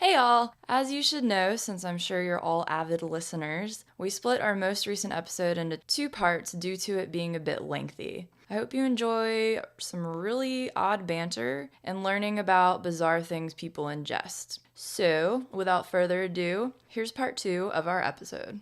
Hey y'all! As you should know, since I'm sure you're all avid listeners, we split our most recent episode into 2 parts due to it being a bit lengthy. I hope you enjoy some really odd banter and learning about bizarre things people ingest. So, without further ado, here's part 2 of our episode.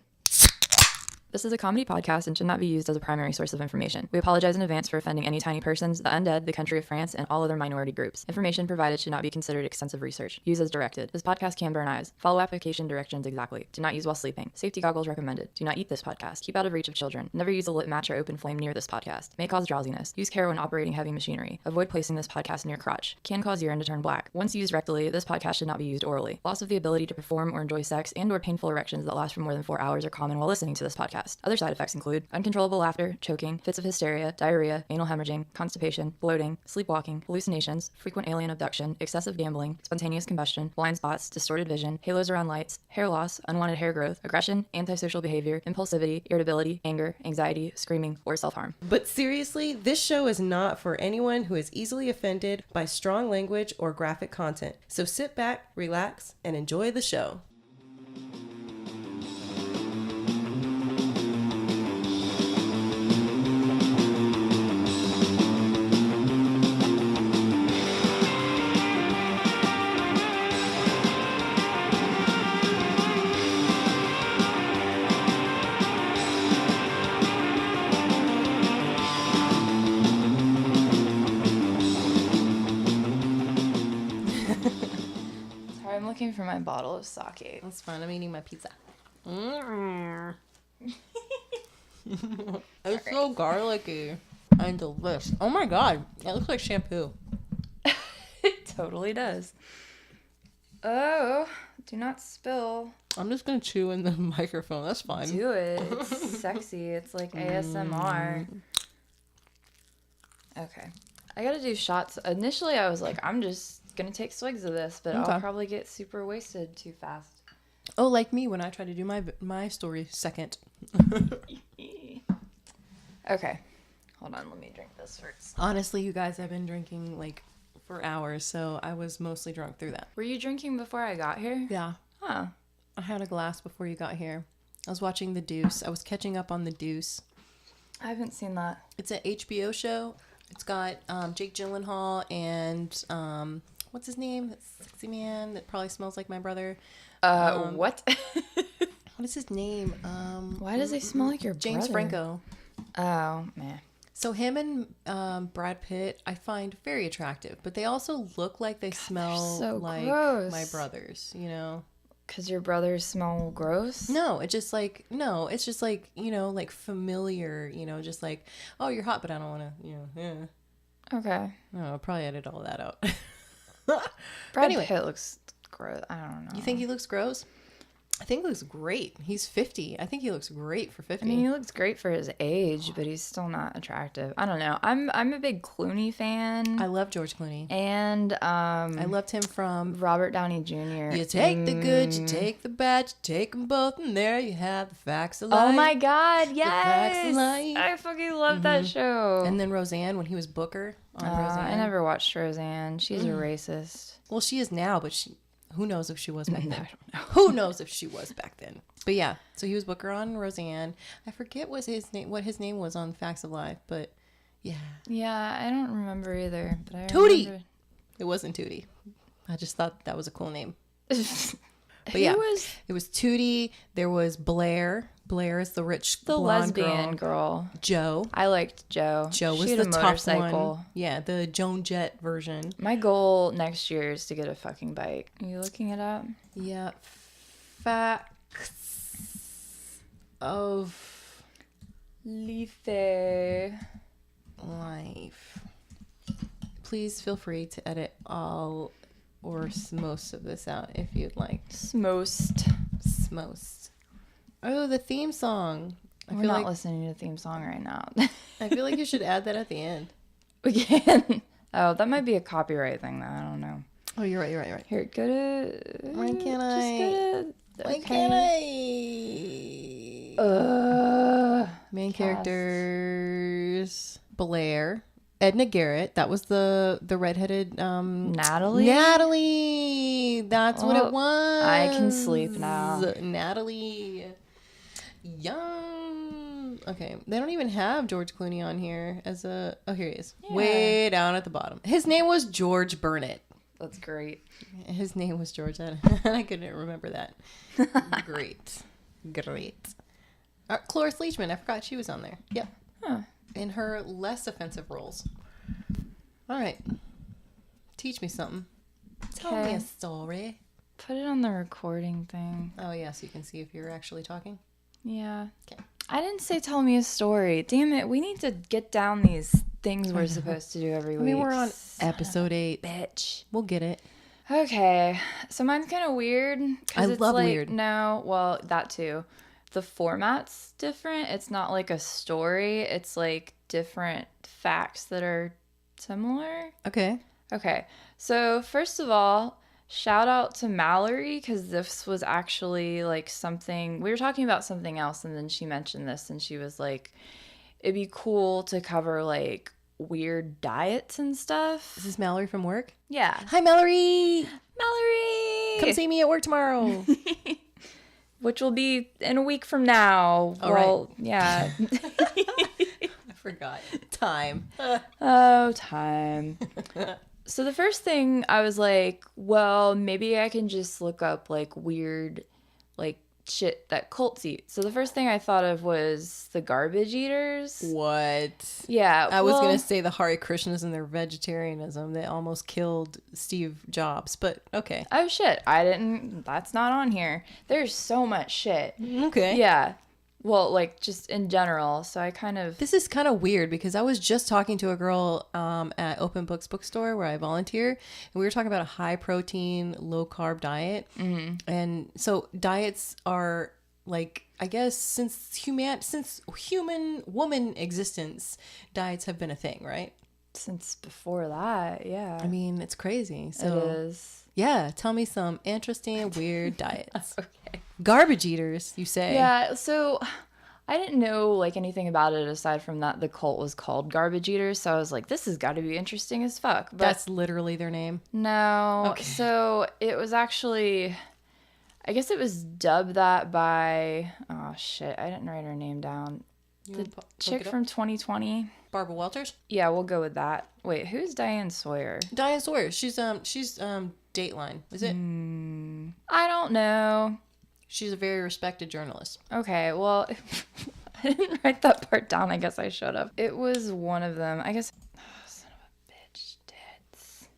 This is a comedy podcast and should not be used as a primary source of information. We apologize in advance for offending any tiny persons, the undead, the country of France, and all other minority groups. Information provided should not be considered extensive research. Use as directed. This podcast can burn eyes. Follow application directions exactly. Do not use while sleeping. Safety goggles recommended. Do not eat this podcast. Keep out of reach of children. Never use a lit match or open flame near this podcast. May cause drowsiness. Use care when operating heavy machinery. Avoid placing this podcast near crotch. Can cause urine to turn black. Once used rectally, this podcast should not be used orally. Loss of the ability to perform or enjoy sex and or painful erections that last for more than 4 hours are common while listening to this podcast. Other side effects include uncontrollable laughter, choking, fits of hysteria, diarrhea, anal hemorrhaging, constipation, bloating, sleepwalking, hallucinations, frequent alien abduction, excessive gambling, spontaneous combustion, blind spots, distorted vision, halos around lights, hair loss, unwanted hair growth, aggression, antisocial behavior, impulsivity, irritability, anger, anxiety, screaming, or self-harm. But seriously, this show is not for anyone who is easily offended by strong language or graphic content. So sit back, relax, and enjoy the show. I'm looking for my bottle of sake. That's fine. I'm eating my pizza. It's so garlicky and delicious. Oh my god. It looks like shampoo. It totally does. Oh, do not spill. I'm just going to chew in the microphone. That's fine. Do it. It's sexy. It's like ASMR. Okay. I gotta do shots. Initially, I was like, I'm just gonna take swigs of this, but Okay. I'll probably get super wasted too fast. Oh, like me when I try to do my story second. Okay. Hold on. Let me drink this first. Honestly, you guys, I've been drinking like for hours, so I was mostly drunk through that. Were you drinking before I got here? Yeah. Huh. I had a glass before you got here. I was watching The Deuce. I was catching up on The Deuce. I haven't seen that. It's an HBO show. It's got Jake Gyllenhaal and what's his name? That sexy man that probably smells like my brother. What? What is his name? Why does he smell like your James brother? Franco. Oh, man. So him and Brad Pitt, I find very attractive, but they also look like they smell so like gross. my brothers, you know? Because your brothers smell gross? No, it's just like, you know, like familiar, you know, just like, oh, you're hot, but I don't want to, you know, yeah. Okay. No, I'll probably edit all that out. Brad anyway. Pitt looks gross. I don't know. You think he looks gross? I think he looks great. He's 50. I think he looks great for 50. I mean, he looks great for his age, but he's still not attractive. I don't know. I'm a big Clooney fan. I love George Clooney. And I loved him from Robert Downey Jr. You take the good, you take the bad, you take them both, and there you have the facts of life. Oh my God, The facts of yes! life. I fucking love that show. And then Roseanne, when he was Booker on Roseanne. I never watched Roseanne. She's a racist. Well, she is now, but who knows if she was back then? I don't know. Who knows if she was back then? But yeah, so he was Booker on Roseanne. I forget what his name was on Facts of Life, but yeah. Yeah, I don't remember either. But I Tootie! remember... It wasn't Tootie. I just thought that was a cool name. But yeah, it was Tootie. There was Blair. Blair is the rich the blonde lesbian girl. Joe. I liked Joe. Joe was she the had a tough motorcycle. one. Yeah, the Joan Jett version. My goal next year is to get a fucking bike. Are you looking it up? Yeah. Facts of Life. life. Please feel free to edit all or most of this out if you'd like. Most. Most. Oh, the theme song. We're not listening to the theme song right now. I feel like you should add that at the end. We can. Oh, that might be a copyright thing, though. I don't know. Oh, you're right. Here, go to... Why can't Why can't I? Main Cast. characters. Blair. Edna Garrett. That was the redheaded Natalie? Natalie. That's what it Oh, was. I can sleep now. Natalie. Young. Okay, they don't even have George Clooney on here as a. Oh, here he is. Yeah. Way down at the bottom. His name was George Burnett. That's great. His name was George. I couldn't remember that. Great. Cloris Leachman. I forgot she was on there. Yep. Huh. In her less offensive roles. All right. Teach me something. Tell me Okay. a story. Put it on the recording thing. Oh, yeah, so you can see if you're actually talking. Yeah. Okay. I didn't say tell me a story. Damn it. We need to get down these things we're supposed to do every week. I mean, we're on episode 8. Bitch. We'll get it. Okay. So mine's kind of weird. 'Cause I it's love like, weird. No, well, that too. The format's different. It's not like a story. It's like different facts that are similar. Okay. Okay. So first of all, shout out to Mallory because this was actually like something we were talking about something else, and then she mentioned this, and she was like, "It'd be cool to cover like weird diets and stuff." This is Mallory from work. Yeah, Hi, Mallory. Mallory. Come see me at work tomorrow. Which will be in a week from now. All well, yeah. I forgot. Time. Oh, time. So the first thing I was like, well, maybe I can just look up like weird, like shit that cults eat. So the first thing I thought of was the garbage eaters. What? Yeah. I was well, going to say the Hare Krishnas and their vegetarianism. They almost killed Steve Jobs, but okay. Oh, shit. That's not on here. There's so much shit. Okay. Yeah. Well, like just in general. So I kind of. This is kind of weird because I was just talking to a girl at Open Books Bookstore where I volunteer, and we were talking about a high protein, low carb diet. Mm-hmm. And so diets are like, I guess since human woman existence, diets have been a thing, right? Since before that, yeah. I mean, it's crazy. So it is. yeah, tell me some interesting, weird diets. Okay. Garbage eaters, you say? Yeah, so I didn't know like anything about it aside from that the cult was called Garbage Eaters, so I was like, this has got to be interesting as fuck. But That's literally their name. no, Okay. so it was actually, I guess it was dubbed that by, oh shit, I didn't write her name down. The chick from 2020. Barbara Walters. Yeah, we'll go with that. Wait, who's Diane Sawyer? Diane Sawyer. She's Dateline. Is it? I don't know. She's a very respected journalist. Okay, well, I didn't write that part down. I guess I should have. It was one of them. I guess. Oh, son of a bitch tits.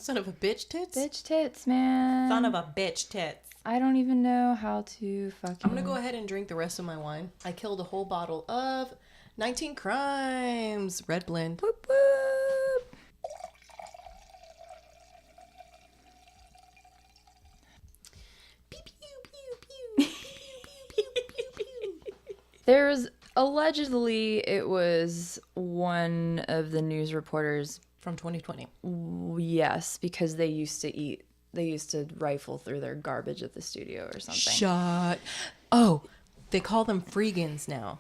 Son of a bitch tits? Bitch tits, man. Son of a bitch tits. I don't even know how to fucking. I'm going to go ahead and drink the rest of my wine. I killed a whole bottle of 19 Crimes Red Blend. Whoop whoop. There's allegedly it was one of the news reporters. From 2020. Yes, because they used to rifle through their garbage at the studio or something. Shut. Oh, they call them freegans now.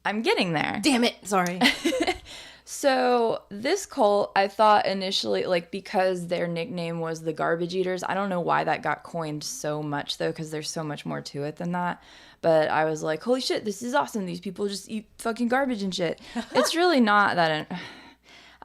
I'm getting there. Damn it. Sorry. So this cult, I thought initially, like, because their nickname was the Garbage Eaters, I don't know why that got coined so much, though, because there's so much more to it than that. But I was like, holy shit, this is awesome. These people just eat fucking garbage and shit. It's really not that.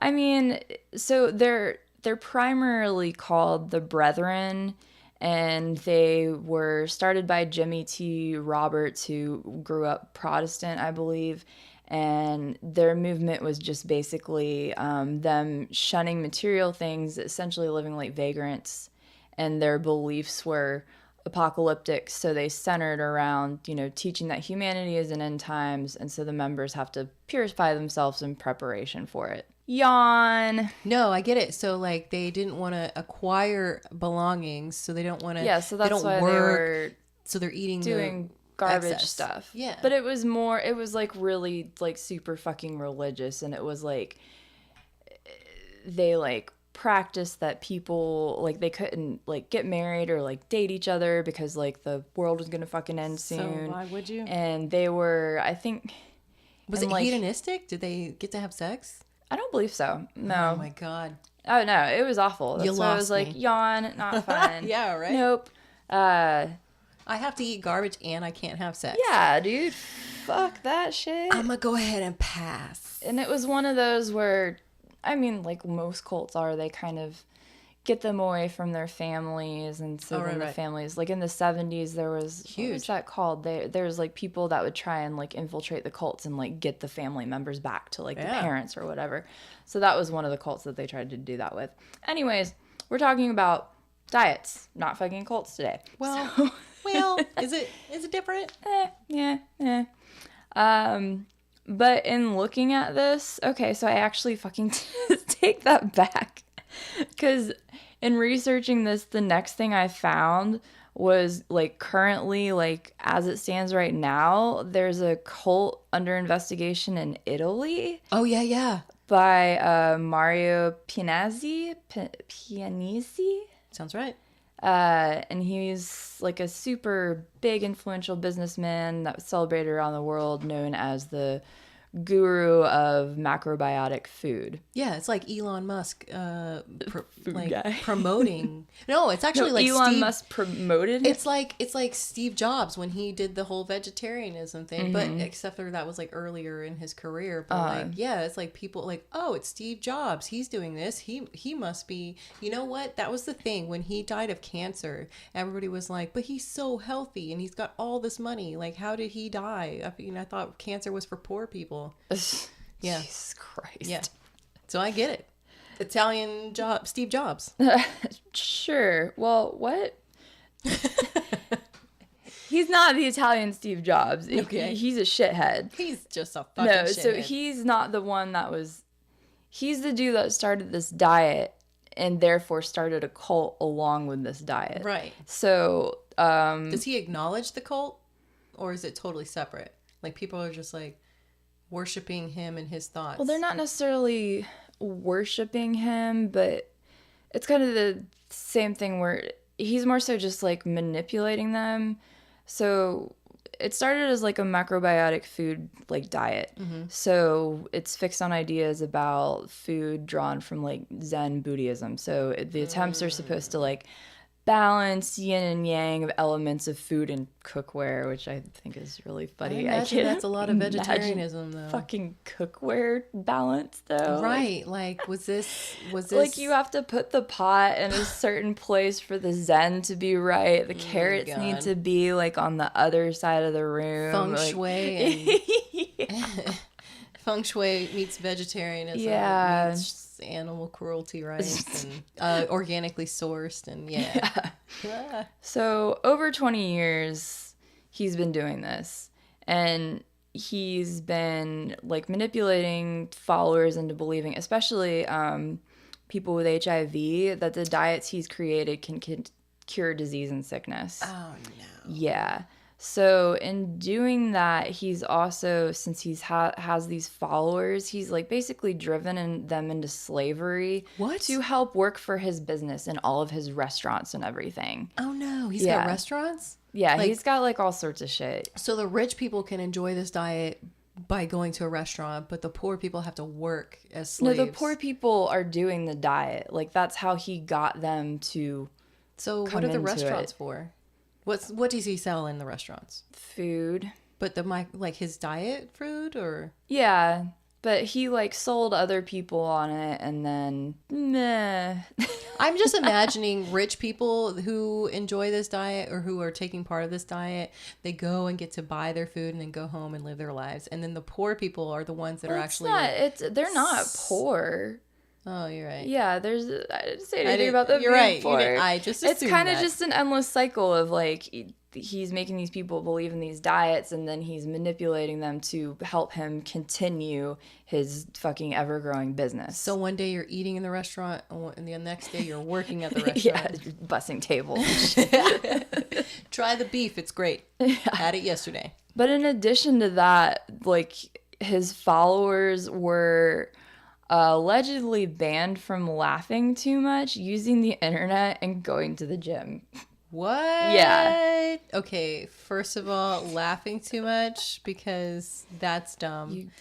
I mean, so they're primarily called the Brethren, and they were started by Jimmy T. Roberts, who grew up Protestant, I believe. And their movement was just basically them shunning material things, essentially living like vagrants. And their beliefs were apocalyptic, so they centered around, teaching that humanity is in end times, and so the members have to purify themselves in preparation for it. Yawn. No, I get it. So, like, they didn't want to acquire belongings, so they don't want to. Yeah, so that's they don't why work, they were so they're eating doing garbage excess stuff. Yeah. But it was like really like super fucking religious, and it was like they like practiced that people like they couldn't like get married or like date each other because like the world was gonna fucking end soon. So why would you? And they were, I think, Was it like, hedonistic? Did they get to have sex? I don't believe so. No. Oh my God. Oh no, it was awful. That's You why I was lost like, me. yawn, not fun. Yeah, right? Nope. I have to eat garbage and I can't have sex. Yeah, dude. Fuck that shit. I'm gonna go ahead and pass. And it was one of those where, I mean, like most cults are, they kind of get them away from their families, and so then the families, like in the 70s, there was Huge. What was that called? There's like people that would try and like infiltrate the cults and like get the family members back to like the parents or whatever. So that was one of the cults that they tried to do that with. Anyways, we're talking about diets, not fucking cults today. Well, So, well, is it different? yeah. But in looking at this, okay, so I actually fucking take that back. Because in researching this, the next thing I found was like currently, like as it stands right now, there's a cult under investigation in Italy. Oh, yeah. By Mario Pianesi. Pianesi? Sounds right. And he's like a super big influential businessman that was celebrated around the world, known as the guru of macrobiotic food. Yeah, it's like Elon Musk like guy. promoting. No, it's actually like Elon Musk promoted it. It's like Steve Jobs when he did the whole vegetarianism thing, but except for that was like earlier in his career. But like, yeah, it's like people like, oh, it's Steve Jobs. He's doing this. He must be. You know what? That was the thing when he died of cancer. Everybody was like, but he's so healthy and he's got all this money. Like, how did he die? I mean, I thought cancer was for poor people. Yeah. Jesus Christ. Yeah. So I get it. Italian Steve Jobs. Sure. Well, what? He's not the Italian Steve Jobs. Okay. He's a shithead. He's just a fucking shithead. So he's not the one that was... He's the dude that started this diet and therefore started a cult along with this diet. Right. So... does he acknowledge the cult? Or is it totally separate? Like, people are just like worshiping him and his thoughts. Well, they're not necessarily worshiping him, but it's kind of the same thing where he's more so just like manipulating them. So it started as like a macrobiotic food like diet. So it's fixed on ideas about food drawn from like Zen Buddhism. So the attempts are supposed to like balance yin and yang of elements of food and cookware, which I think is really funny. I imagine that's a lot of vegetarianism, though. Fucking cookware balance, though. Right. Like, was this like you have to put the pot in a certain place for the Zen to be right. The carrots need to be like on the other side of the room. Feng like, shui. Feng shui meets vegetarianism. Yeah. Meets animal cruelty rights and organically sourced and yeah. So over 20 years he's been doing this, and he's been like manipulating followers into believing, especially people with HIV, that the diets he's created can cure disease and sickness. Oh no. Yeah. So in doing that, he's also, since he's has these followers, he's like basically driven them into slavery. What? To help work for his business and all of his restaurants and everything. Oh no, he's got restaurants? Yeah, like, he's got like all sorts of shit. So the rich people can enjoy this diet by going to a restaurant, but the poor people have to work as slaves. No, the poor people are doing the diet. Like that's how he got them to. So what are the restaurants for? What does he sell in the restaurants? Food. But like his diet food, or? Yeah, but he like sold other people on it, and then meh. I'm just imagining rich people who enjoy this diet or who are taking part of this diet. They go and get to buy their food and then go home and live their lives. And then the poor people are the ones that are actually. They're not poor. Oh, you're right. Yeah, I didn't say anything about them. You're being right. poor. I just assumed it's kind of just an endless cycle of like he's making these people believe in these diets, and then he's manipulating them to help him continue his fucking ever-growing business. So one day you're eating in the restaurant, and the next day you're working at the restaurant. Yeah, bussing tables. Try the beef. It's great. Had it yesterday. But in addition to that, like his followers were allegedly banned from laughing too much, using the internet, and going to the gym. What? Yeah. Okay, first of all, laughing too much because that's dumb.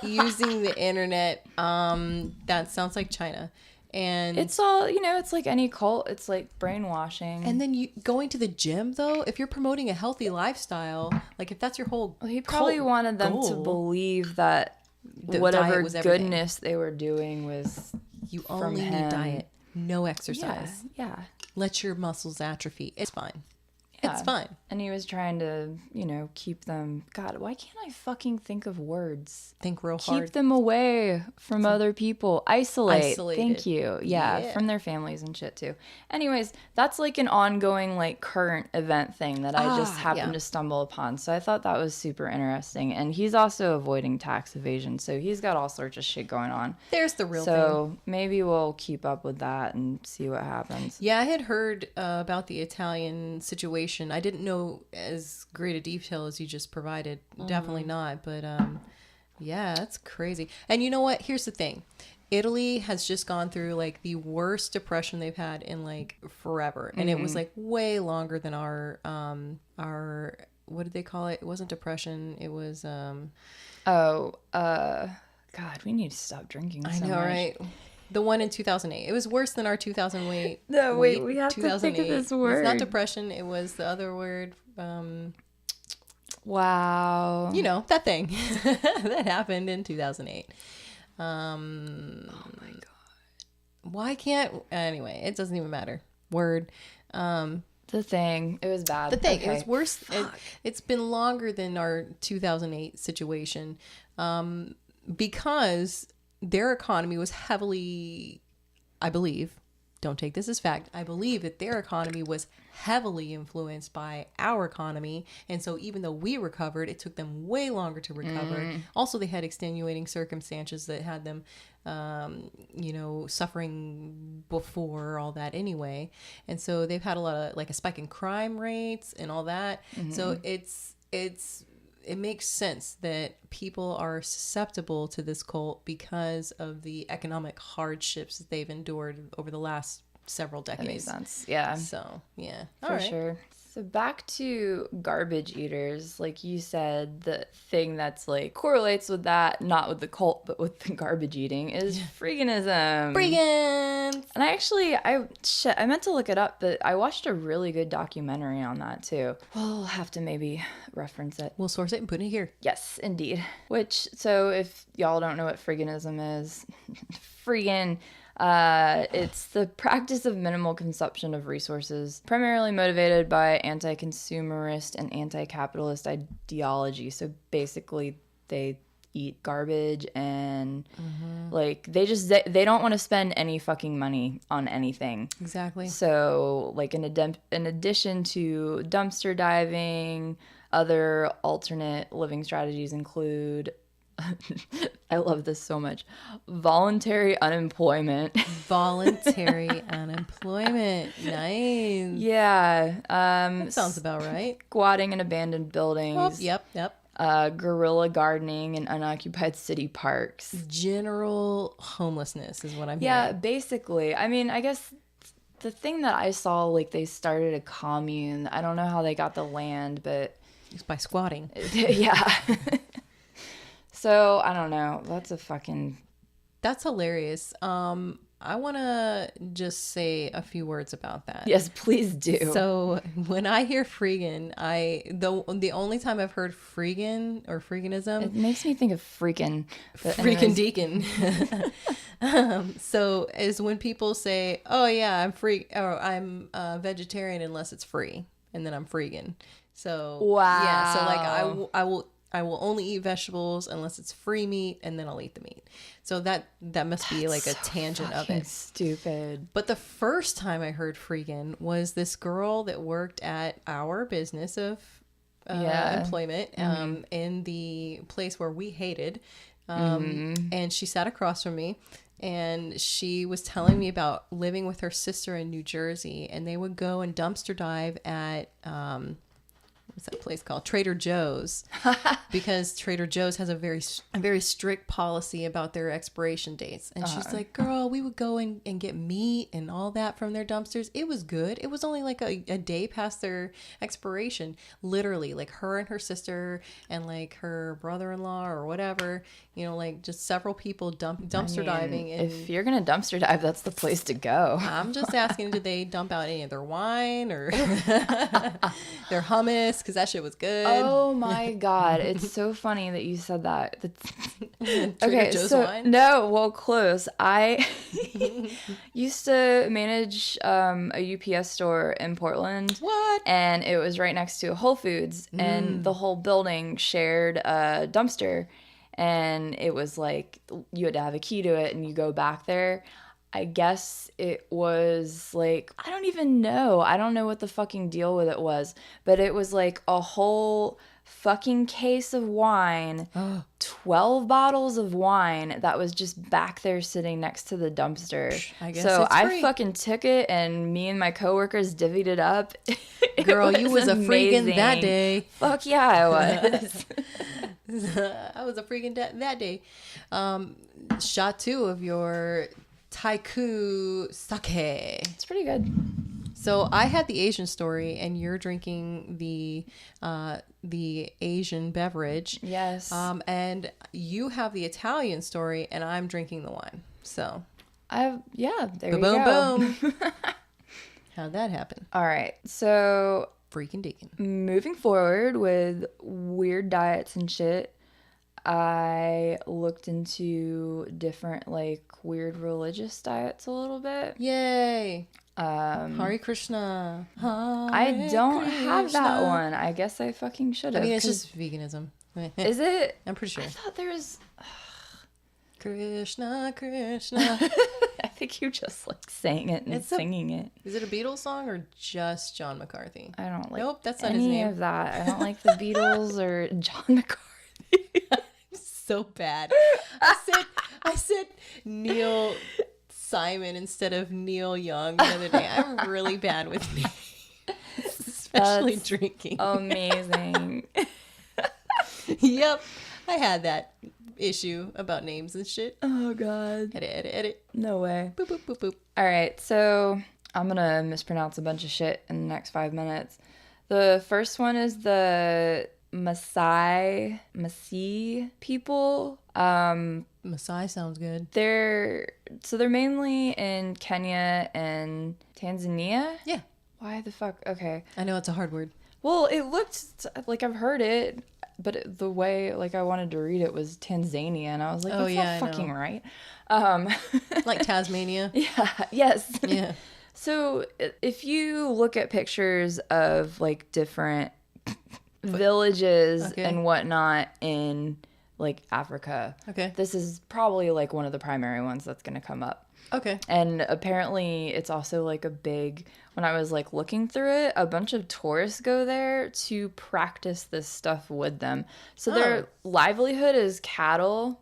Using the internet, that sounds like China. And It's all, it's like any cult. It's like brainwashing. and then you going to the gym though, if you're promoting a healthy lifestyle, like if that's your whole Well, he probably wanted them to believe that the whatever diet was everything. goodness they were doing was You from only him. need diet, no exercise. Yeah. Let your muscles atrophy. It's fine. Yeah. It's fine. And he was trying to, keep them. God, why can't I fucking think of words? Think real hard. Keep them away from other people. Isolated. Thank you. Yeah, from their families and shit too. Anyways, that's like an ongoing, like, current event thing that I just happened to stumble upon. So I thought that was super interesting. And he's also avoiding tax evasion. So he's got all sorts of shit going on. There's the real thing. So maybe we'll keep up with that and see what happens. Yeah, I had heard about the Italian situation. I didn't know as great a detail as you just provided. Definitely not. But yeah, that's crazy. And you know what? Here's the thing. Italy has just gone through like the worst depression they've had in like forever. And it was like way longer than our what did they call it? It wasn't depression. It was God, we need to stop drinking so I know, much. right? The one in 2008. It was worse than our 2008. No, wait, we have to think of this word. It's not depression. It was the other word. Wow. You know, that thing that happened in 2008. Oh my God. Why can't... Anyway, it doesn't even matter. Word. The thing. It was bad. The thing. Okay. It was worse. It's been longer than our 2008 situation because their economy was heavily, I believe, don't take this as fact, I believe that their economy was heavily influenced by our economy. And so even though we recovered, it took them way longer to recover. Also, they had extenuating circumstances that had them, suffering before all that anyway. And so they've had a lot of, like, a spike in crime rates and all that. So it makes sense that people are susceptible to this cult because of the economic hardships that they've endured over the last several decades. That makes sense. Yeah. So, yeah. For sure. So back to garbage eaters, like you said, the thing that's like correlates with that, not with the cult, but with the garbage eating is freeganism. Freegans! And I meant to look it up, but I watched a really good documentary on that too. We'll have to maybe reference it. We'll source it and put it here. Yes, indeed. So if y'all don't know what freeganism is, freegan... it's the practice of minimal consumption of resources, primarily motivated by anti-consumerist and anti-capitalist ideology. So basically, they eat garbage and like they don't want to spend any fucking money on anything. Exactly. So like in addition to dumpster diving, other alternate living strategies include I love this so much. Voluntary unemployment. Voluntary unemployment. Nice. Yeah. That sounds about right. Squatting in abandoned buildings. Oh, yep. Guerrilla gardening in unoccupied city parks. General homelessness is what I'm Yeah, hearing. basically. I mean, I guess the thing that I saw, like they started a commune. I don't know how they got the land, but... It's by squatting. Yeah. So, I don't know. That's hilarious. I want to just say a few words about that. Yes, please do. So when I hear freegan, the only time I've heard freegan or freeganism, It makes me think of freaking. freaking deacon. So is when people say, "Oh yeah, I'm vegetarian unless it's free," and then I'm freegan. So Wow. yeah, so like I will only eat vegetables unless it's free meat, and then I'll eat the meat. So that must be like a tangent of it. Stupid. But the first time I heard freegan was this girl that worked at our business of employment in the place where we hated. And she sat across from me. And she was telling me about living with her sister in New Jersey. And they would go and dumpster dive at... what's that place called? Trader Joe's. Because Trader Joe's has a very strict policy about their expiration dates. And she's like, girl, we would go and get meat and all that from their dumpsters. It was good. It was only like a day past their expiration. Literally, like her and her sister and like her brother-in-law or whatever, you know, like just several people dumpster diving. And if you're going to dumpster dive, that's the place to go. I'm just asking, did they dump out any of their wine or their hummus? Because that shit was good. Oh my God. It's so funny that you said that. Trader Joe's wine? No, well, close. I used to manage a UPS store in Portland. What? And it was right next to a Whole Foods, and the whole building shared a dumpster. And it was like you had to have a key to it, and you go back there. I guess it was like, I don't even know. I don't know what the fucking deal with it was, but it was like a whole fucking case of wine, 12 bottles of wine that was just back there sitting next to the dumpster. I guess so it's I free. Fucking took it, and me and my coworkers divvied it up. Girl, you was a freaking that day. Fuck yeah, I was. I was a freaking that day. Shot 2 of your Taiku sake. It's pretty good. So I had the Asian story, and you're drinking the Asian beverage. Yes. And you have the Italian story, and I'm drinking the wine. So, there you boom, go. boom. How'd that happen? All right. So Freaking deacon. moving forward with weird diets and shit, I looked into different like weird religious diets a little bit. Yay. Hare Krishna. I don't have that one. I guess I fucking should I have. mean, it's just veganism. Is it? I'm pretty sure. I thought there was. Krishna, Krishna. I think you just like sang it and singing it. Is it a Beatles song or just John McCarthy? I don't like. Nope, that's not any his name. of that. I don't like the Beatles or John McCarthy. So bad. I said Neil Simon instead of Neil Young the other day. I'm really bad with names, especially drinking. Amazing. Yep, I had that issue about names and shit. Oh God. Edit. No way. Boop, boop, boop, boop. All right, so I'm gonna mispronounce a bunch of shit in the next 5 minutes. The first one is the Maasai people. Maasai sounds good. They're mainly in Kenya and Tanzania. Yeah. Why the fuck? Okay. I know it's a hard word. Well, it looked like I've heard it, but the way like I wanted to read it was Tanzania, and I was like, that's not fucking right. Like Tasmania. Yeah. Yes. Yeah. So if you look at pictures of like different villages and whatnot in like Africa, this is probably like one of the primary ones that's going to come up. Okay. And apparently it's also like a big, when I was like looking through it, a bunch of tourists go there to practice this stuff with them. So their livelihood is cattle,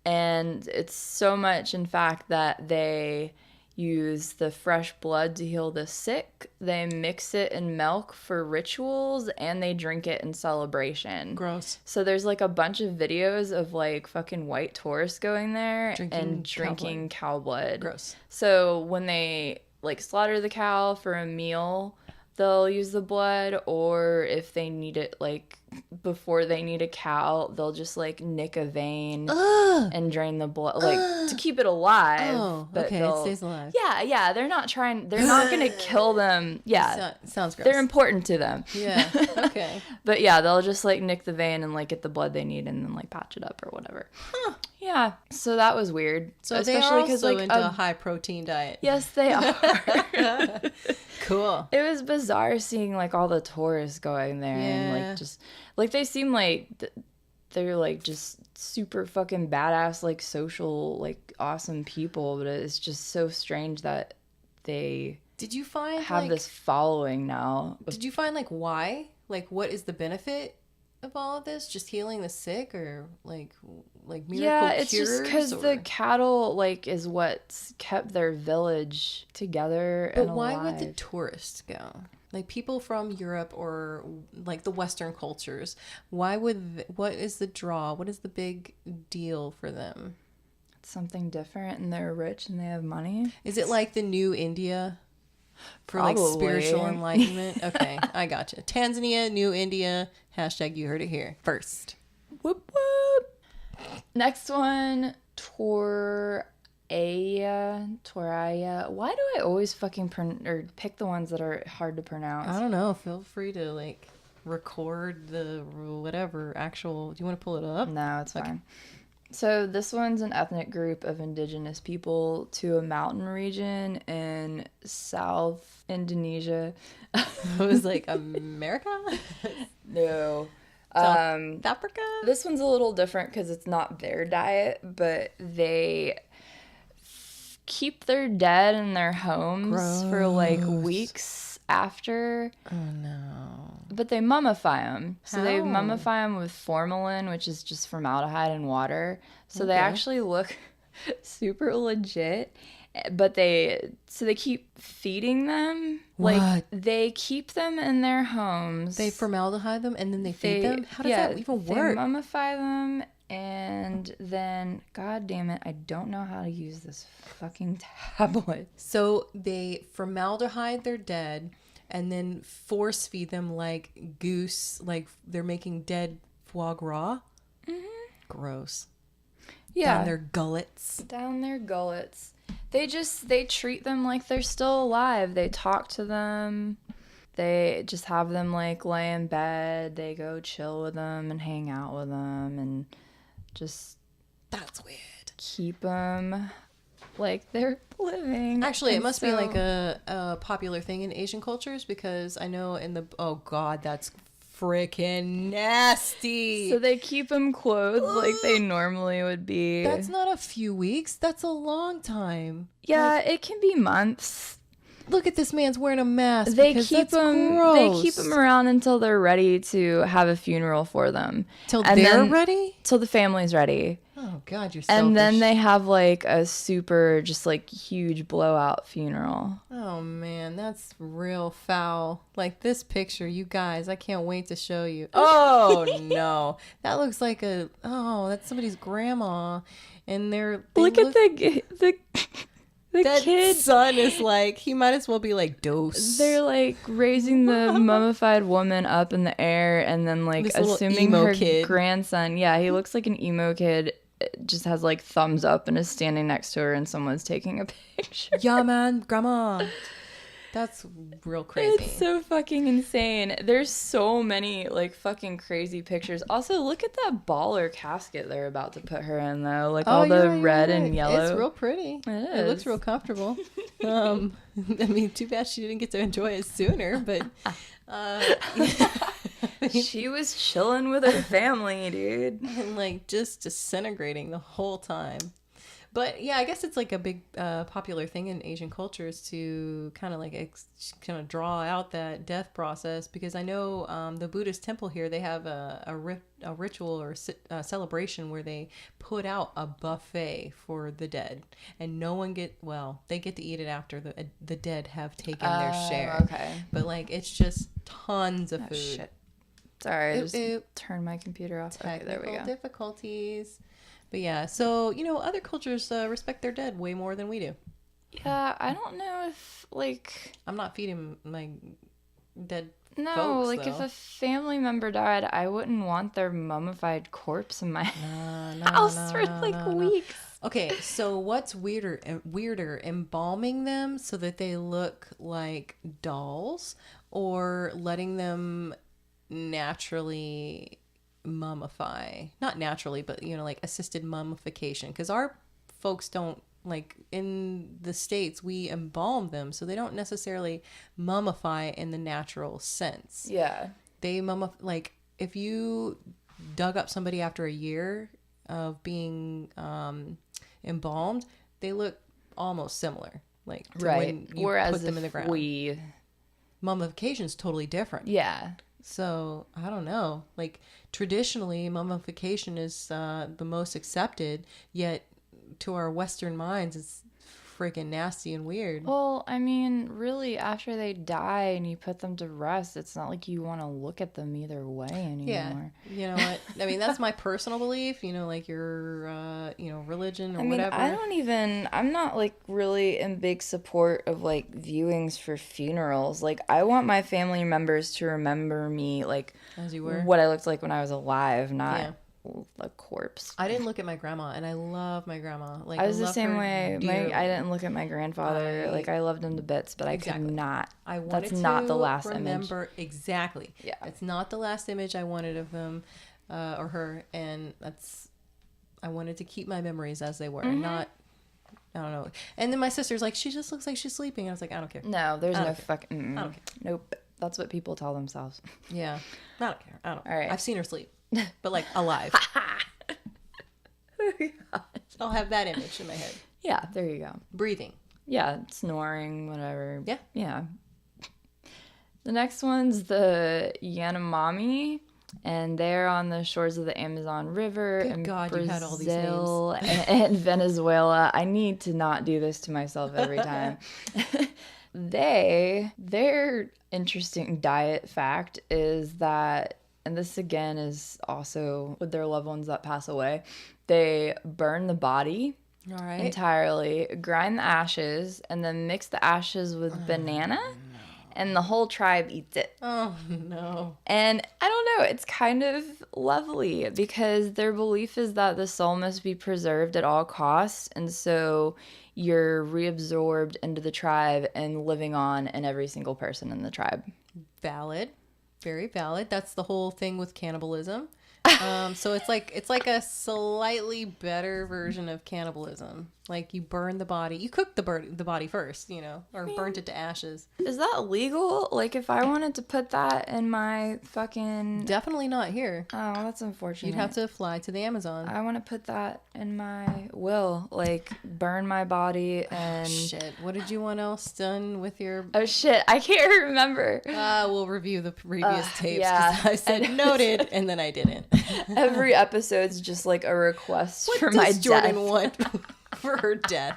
and it's so much in fact that they use the fresh blood to heal the sick. They mix it in milk for rituals, and they drink it in celebration. Gross. So there's like a bunch of videos of like fucking white tourists going there and drinking cow blood. Gross. So when they like slaughter the cow for a meal, they'll use the blood, or if they need it like before they need a cow, they'll just like nick a vein and drain the blood like to keep it alive. Oh, okay, it stays alive. Yeah, they're not gonna kill them. Yeah. Sounds gross. They're important to them. Yeah, okay. But yeah, they'll just like nick the vein and like get the blood they need and then like patch it up or whatever. Huh. Yeah. So that was weird. So especially they are also like, into a high protein diet. Yes, they are. Cool. It was bizarre seeing like all the tourists going there and like just like they seem like they're like just super fucking badass, like social, like awesome people, but it's just so strange that they did you find have this following now. Did you find like why? Like what is the benefit of all of this? Just healing the sick, or like miracle it's cures? just because the cattle like is what's kept their village together. But and why alive. would the tourists go? Like people from Europe or like the Western cultures, what is the draw? What is the big deal for them? It's something different, and they're rich and they have money. Is it like the new India for Probably. like spiritual enlightenment? Okay, I gotcha. Tanzania, new India, hashtag you heard it here first. Whoop whoop. Next one, Toraya. Why do I always fucking pick the ones that are hard to pronounce? I don't know. Feel free to like record the whatever actual. Do you want to pull it up? No, it's fine. So this one's an ethnic group of indigenous people to a mountain region in South Indonesia. I was like, America? No. South Africa? This one's a little different because it's not their diet, but they keep their dead in their homes for like weeks after. Oh no. But they mummify them. So they How? mummify them with formalin, which is just formaldehyde and water. So they actually look super legit. But they keep feeding them. What? Like they keep them in their homes. They formaldehyde them and then they feed them? How does that even work? They mummify them and then, god damn it, I don't know how to use this fucking tablet. So they formaldehyde their dead and then force feed them like goose, like they're making dead foie gras. Mm-hmm. Gross. Yeah. Down their gullets. Down their gullets. They treat them like they're still alive. They talk to them. They just have them like lay in bed. They go chill with them and hang out with them and just... That's weird. Keep them like they're living. Actually, it must be like a popular thing in Asian cultures because I know oh god, that's freaking nasty. So they keep them clothed like they normally would be. That's not a few weeks. That's a long time. Yeah, it can be months. Look at this man's wearing a mask. They because keep that's them. gross. They keep them around until they're ready to have a funeral for them. Till they're ready. Till the family's ready. Oh God, you're selfish. And then they have like a super, just like huge blowout funeral. Oh man, that's real foul. Like this picture, you guys, I can't wait to show you. Oh no, that looks like that's somebody's grandma, and look at the that kid. son is like, he might as well be like Dose. They're like raising the mummified woman up in the air and then like This little assuming emo her kid. grandson. Yeah, he looks like an emo kid. Just has like thumbs up and is standing next to her and someone's taking a picture. Yeah, man, grandma. That's real crazy. It's so fucking insane. There's so many like fucking crazy pictures. Also, look at that baller casket they're about to put her in though. Like all the red and yellow. It's real pretty. It looks real comfortable. I mean, too bad she didn't get to enjoy it sooner, but she was chilling with her family, dude. And like just disintegrating the whole time. But yeah, I guess it's like a big popular thing in Asian cultures to kind of like kind of draw out that death process, because I know the Buddhist temple here, they have a ritual or celebration where they put out a buffet for the dead, and no one they get to eat it after the dead have taken their share. Okay. But like it's just tons of food. Shit. Sorry, I just turned my computer off. Okay, there we go. Difficulties. But yeah, so, other cultures respect their dead way more than we do. Yeah, I don't know if, like... I'm not feeding my dead No, folks, like, though. if a family member died, I wouldn't want their mummified corpse in my house for, weeks. Okay, so what's weirder, embalming them so that they look like dolls, or letting them naturally... mummify, not naturally, but like assisted mummification, because our folks don't, like in the States we embalm them, so they don't necessarily mummify in the natural sense. Yeah, they like if you dug up somebody after a year of being embalmed, they look almost similar, like to when you put them in the ground. Mummification is totally different. Yeah. So, I don't know. Like, traditionally, mummification is the most accepted, yet to our Western minds, it's freaking nasty and weird. Well, I mean, really, after they die and you put them to rest, it's not like you want to look at them either way anymore. Yeah. You know what? I mean, that's my personal belief, like your, religion or whatever. I'm not like really in big support of like viewings for funerals. Like, I want my family members to remember me, like, as you were, what I looked like when I was alive, not a corpse. I didn't look at my grandma, and I love my grandma. Like, I was the same way. I didn't look at my grandfather. I loved him to bits, but exactly. I could not. That's not the last remember image. Exactly. Yeah, it's not the last image I wanted of him or her, and I wanted to keep my memories as they were, not. I don't know. And then my sister's like, she just looks like she's sleeping. I was like, I don't care. No, there's no fucking. I don't care. Nope. That's what people tell themselves. Yeah, I don't care. I don't. All right. I've seen her sleep, but like alive. I'll have that image in my head. Yeah, there you go. Breathing. Yeah, snoring, whatever. Yeah. Yeah. The next one's the Yanomami, and they're on the shores of the Amazon River in Brazil, you had all these names. and Venezuela. I need to not do this to myself every time. Their interesting diet fact is that, and this again is also with their loved ones that pass away, they burn the body entirely, grind the ashes, and then mix the ashes with banana, and the whole tribe eats it. Oh, no. And I don't know, it's kind of lovely because their belief is that the soul must be preserved at all costs, and so you're reabsorbed into the tribe and living on in every single person in the tribe. Valid. Very valid. That's the whole thing with cannibalism. So it's like a slightly better version of cannibalism. Like, you burn the body, you cook the body first, or burnt it to ashes. Is that legal? Like, if I wanted to put that in my fucking... Definitely not here. Oh, that's unfortunate. You'd have to fly to the Amazon. I want to put that in my will. Like, burn my body and... Shit. What did you want else done with your... Oh, shit. I can't remember. We'll review the previous tapes. Yeah. I said noted, and then I didn't. Every episode's just like a request for my death. What does Jordyn want for her death?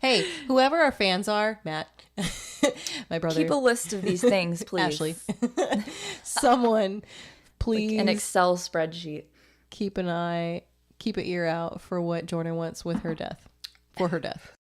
Hey, whoever our fans are, Matt, my brother. Keep a list of these things, please. Ashley. Someone, please. Like an Excel spreadsheet. Keep an ear out for what Jordyn wants with her death. For her death.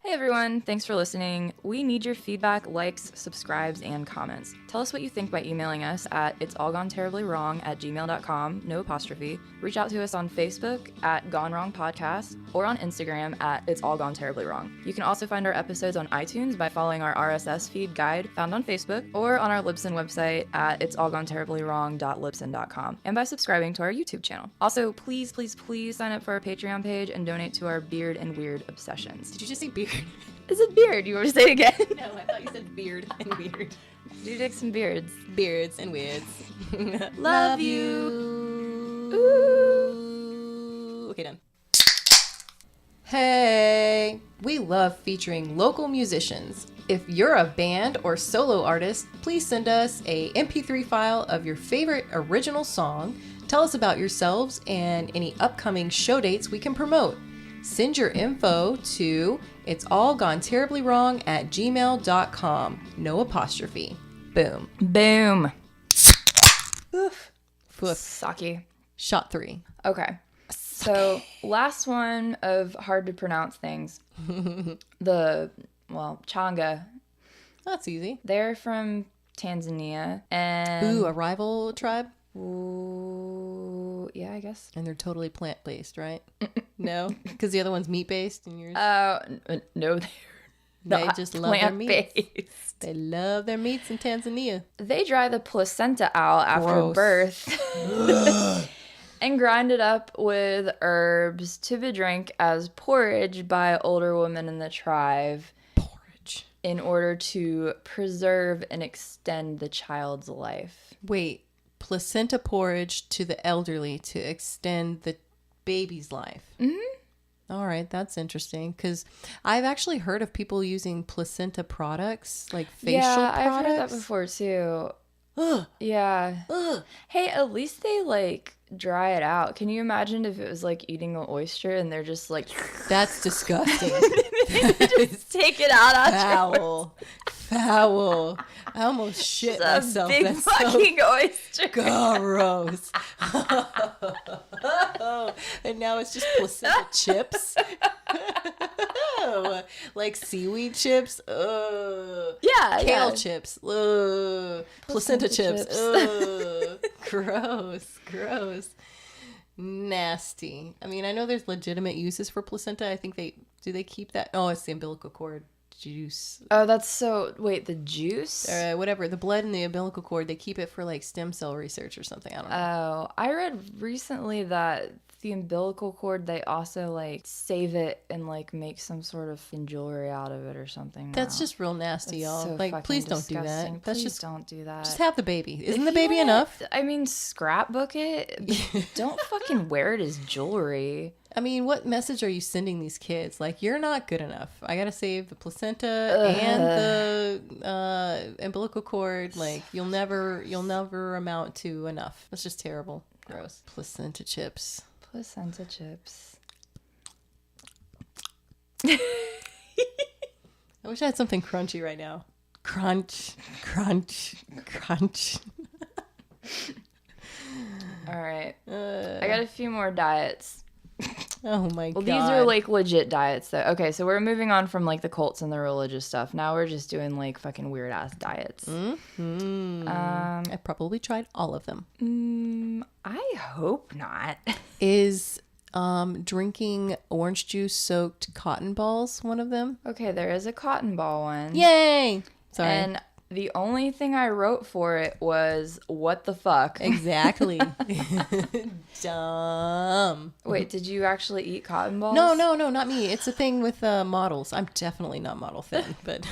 Hey everyone, thanks for listening. We need your feedback, likes, subscribes, and comments. Tell us what you think by emailing us at itsallgoneterriblywrong@gmail.com, no apostrophe. Reach out to us on Facebook at Gone Wrong Podcast or on Instagram at It's All Gone Terribly Wrong. You can also find our episodes on iTunes by following our RSS feed guide found on Facebook or on our Libsyn website at itsallgoneterriblywrong.libsyn.com and by subscribing to our YouTube channel. Also, please, please, please sign up for our Patreon page and donate to our beard and weird obsessions. Did you just say beard? Is it beard? You want to say it again? No, I thought you said beard and weird. Do dig some beards. Beards and weirds. Love you. Ooh. Okay, done. Hey, we love featuring local musicians. If you're a band or solo artist, please send us a MP3 file of your favorite original song. Tell us about yourselves and any upcoming show dates we can promote. Send your info to itsallgoneterriblywrong@gmail.com. No apostrophe. Boom. Boom. Oof. Foof. Sake. Shot 3. Okay. So, last one of hard to pronounce things. Changa. That's easy. They're from Tanzania. And Ooh, a rival tribe? Ooh, yeah, I guess. And they're totally plant-based, right? No? Because the other one's meat-based and yours... No, they're They not just love their meats. plant-based. They love their meats in Tanzania. They dry the placenta out after Gross. birth and grind it up with herbs to be drank as porridge by older women in the tribe. Porridge. In order to preserve and extend the child's life. Wait. Placenta porridge to the elderly to extend the baby's life. Mm-hmm. All right, that's interesting because I've actually heard of people using placenta products, like facial products. I've heard that before too. Ugh. Yeah. Ugh. Hey, at least they dry it out. Can you imagine if it was like eating an oyster and they're just like That's disgusting. just take it out afterwards? Foul. I almost shit A myself. big That's fucking oyster. gross. And now it's just placenta chips. Like seaweed chips. Yeah, Kale yeah. chips. Placenta chips. Gross. Nasty. I mean, I know there's legitimate uses for placenta. I think they keep that? Oh, it's the umbilical cord juice. Oh, that's so. Wait, the juice? Whatever. The blood in the umbilical cord, they keep it for like stem cell research or something. I don't know. Oh, I read recently that the umbilical cord, they also like save it and like make some sort of jewelry out of it or something. That's now. just real nasty, That's y'all. so Like, fucking please don't disgusting. do that. That's Please just don't do that. Just have the baby. Isn't If the you baby wanna- enough? I mean, scrapbook it. But don't fucking wear it as jewelry. I mean, what message are you sending these kids? Like, you're not good enough. I gotta save the placenta and the umbilical cord. Like, you'll never amount to enough. That's just terrible. Gross. Placenta chips. Placenta chips. I wish I had something crunchy right now. Crunch. All right. I got a few more diets. Oh my god. Well, these are like legit diets though. Okay, so we're moving on from like the cults and the religious stuff. Now we're just doing like fucking weird ass diets. I probably tried all of them. I hope not. Is drinking orange juice soaked cotton balls one of them? Okay, there is a cotton ball one. Yay! Sorry. And the only thing I wrote for it was, what the fuck? Exactly. Dumb. Wait, did you actually eat cotton balls? No, not me. It's a thing with models. I'm definitely not model thin, but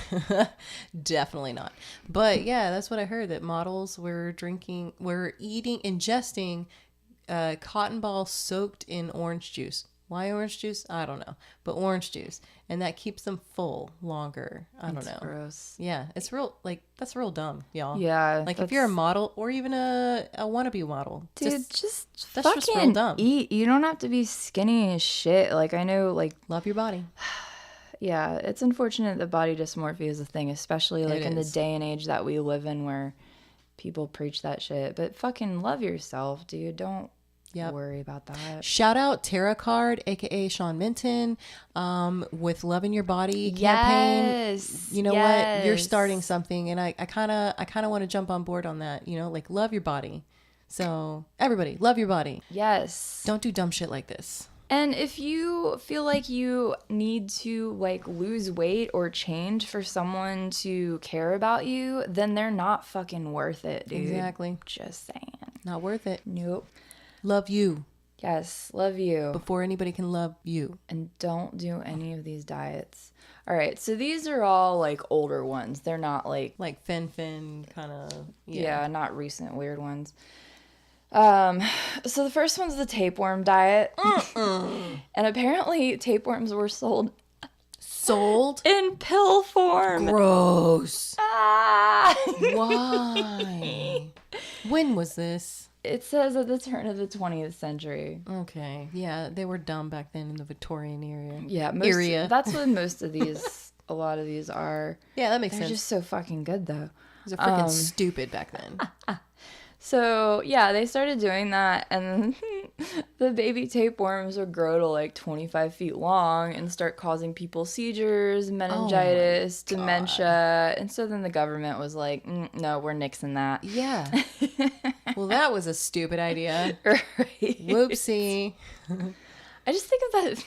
definitely not. But yeah, that's what I heard, that models were ingesting cotton balls soaked in orange juice. Why orange juice? I don't know. But orange juice. And that keeps them full longer. I don't know. Gross. Yeah, it's real, like, that's real dumb, y'all. Yeah. Like, if you're a model or even a wannabe model. Dude, just that's fucking just real dumb. eat. You don't have to be skinny as shit. Like, I know, like, Love your body. yeah, it's unfortunate that body dysmorphia is a thing, especially like in the day and age that we live in where people preach that shit. But fucking love yourself, dude. Don't worry about that. Shout out Tara Card, aka Sean Minton, with Loving Your Body campaign. Yes. You know what? You're starting something, and I kind of want to jump on board on that. You know, like, love your body. So everybody, love your body. Yes. Don't do dumb shit like this. And if you feel like you need to like lose weight or change for someone to care about you, then they're not fucking worth it, dude. Exactly. Just saying. Not worth it. Nope. Love you Yes, love you. before anybody can love you. And don't do any of these diets. All right, so these are all like older ones. They're not like Fen kind of. yeah, not recent weird ones. So the first one's the tapeworm diet. And apparently tapeworms were sold in pill form. Gross. Ah! Why? When was this? It says at the turn of the 20th century. Okay. Yeah, they were dumb back then in the Victorian era. Yeah, that's what most of these, a lot of these are. Yeah, that makes They're sense. just so fucking good though. It was freaking stupid back then. So yeah, they started doing that, and the baby tapeworms would grow to like 25 feet long and start causing people seizures, meningitis, dementia. And so then the government was like, no, we're nixing that. Yeah. Well, that was a stupid idea. Right. Whoopsie. I just think of that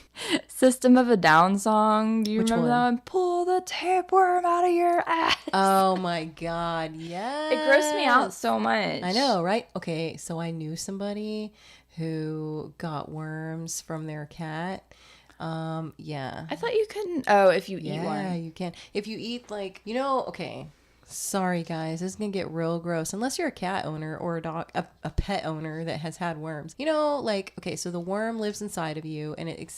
System of a Down song. Do you Which remember that one? Pull the tapeworm out of your ass. Oh my God. Yeah. It grossed me out so much. I know, right? Okay, so I knew somebody who got worms from their cat. Yeah. I thought you couldn't. Oh, if you eat Yeah, one. you can. If you eat, like, okay. Sorry, guys. This is going to get real gross. Unless you're a cat owner or a pet owner that has had worms. Like, okay, so the worm lives inside of you, and it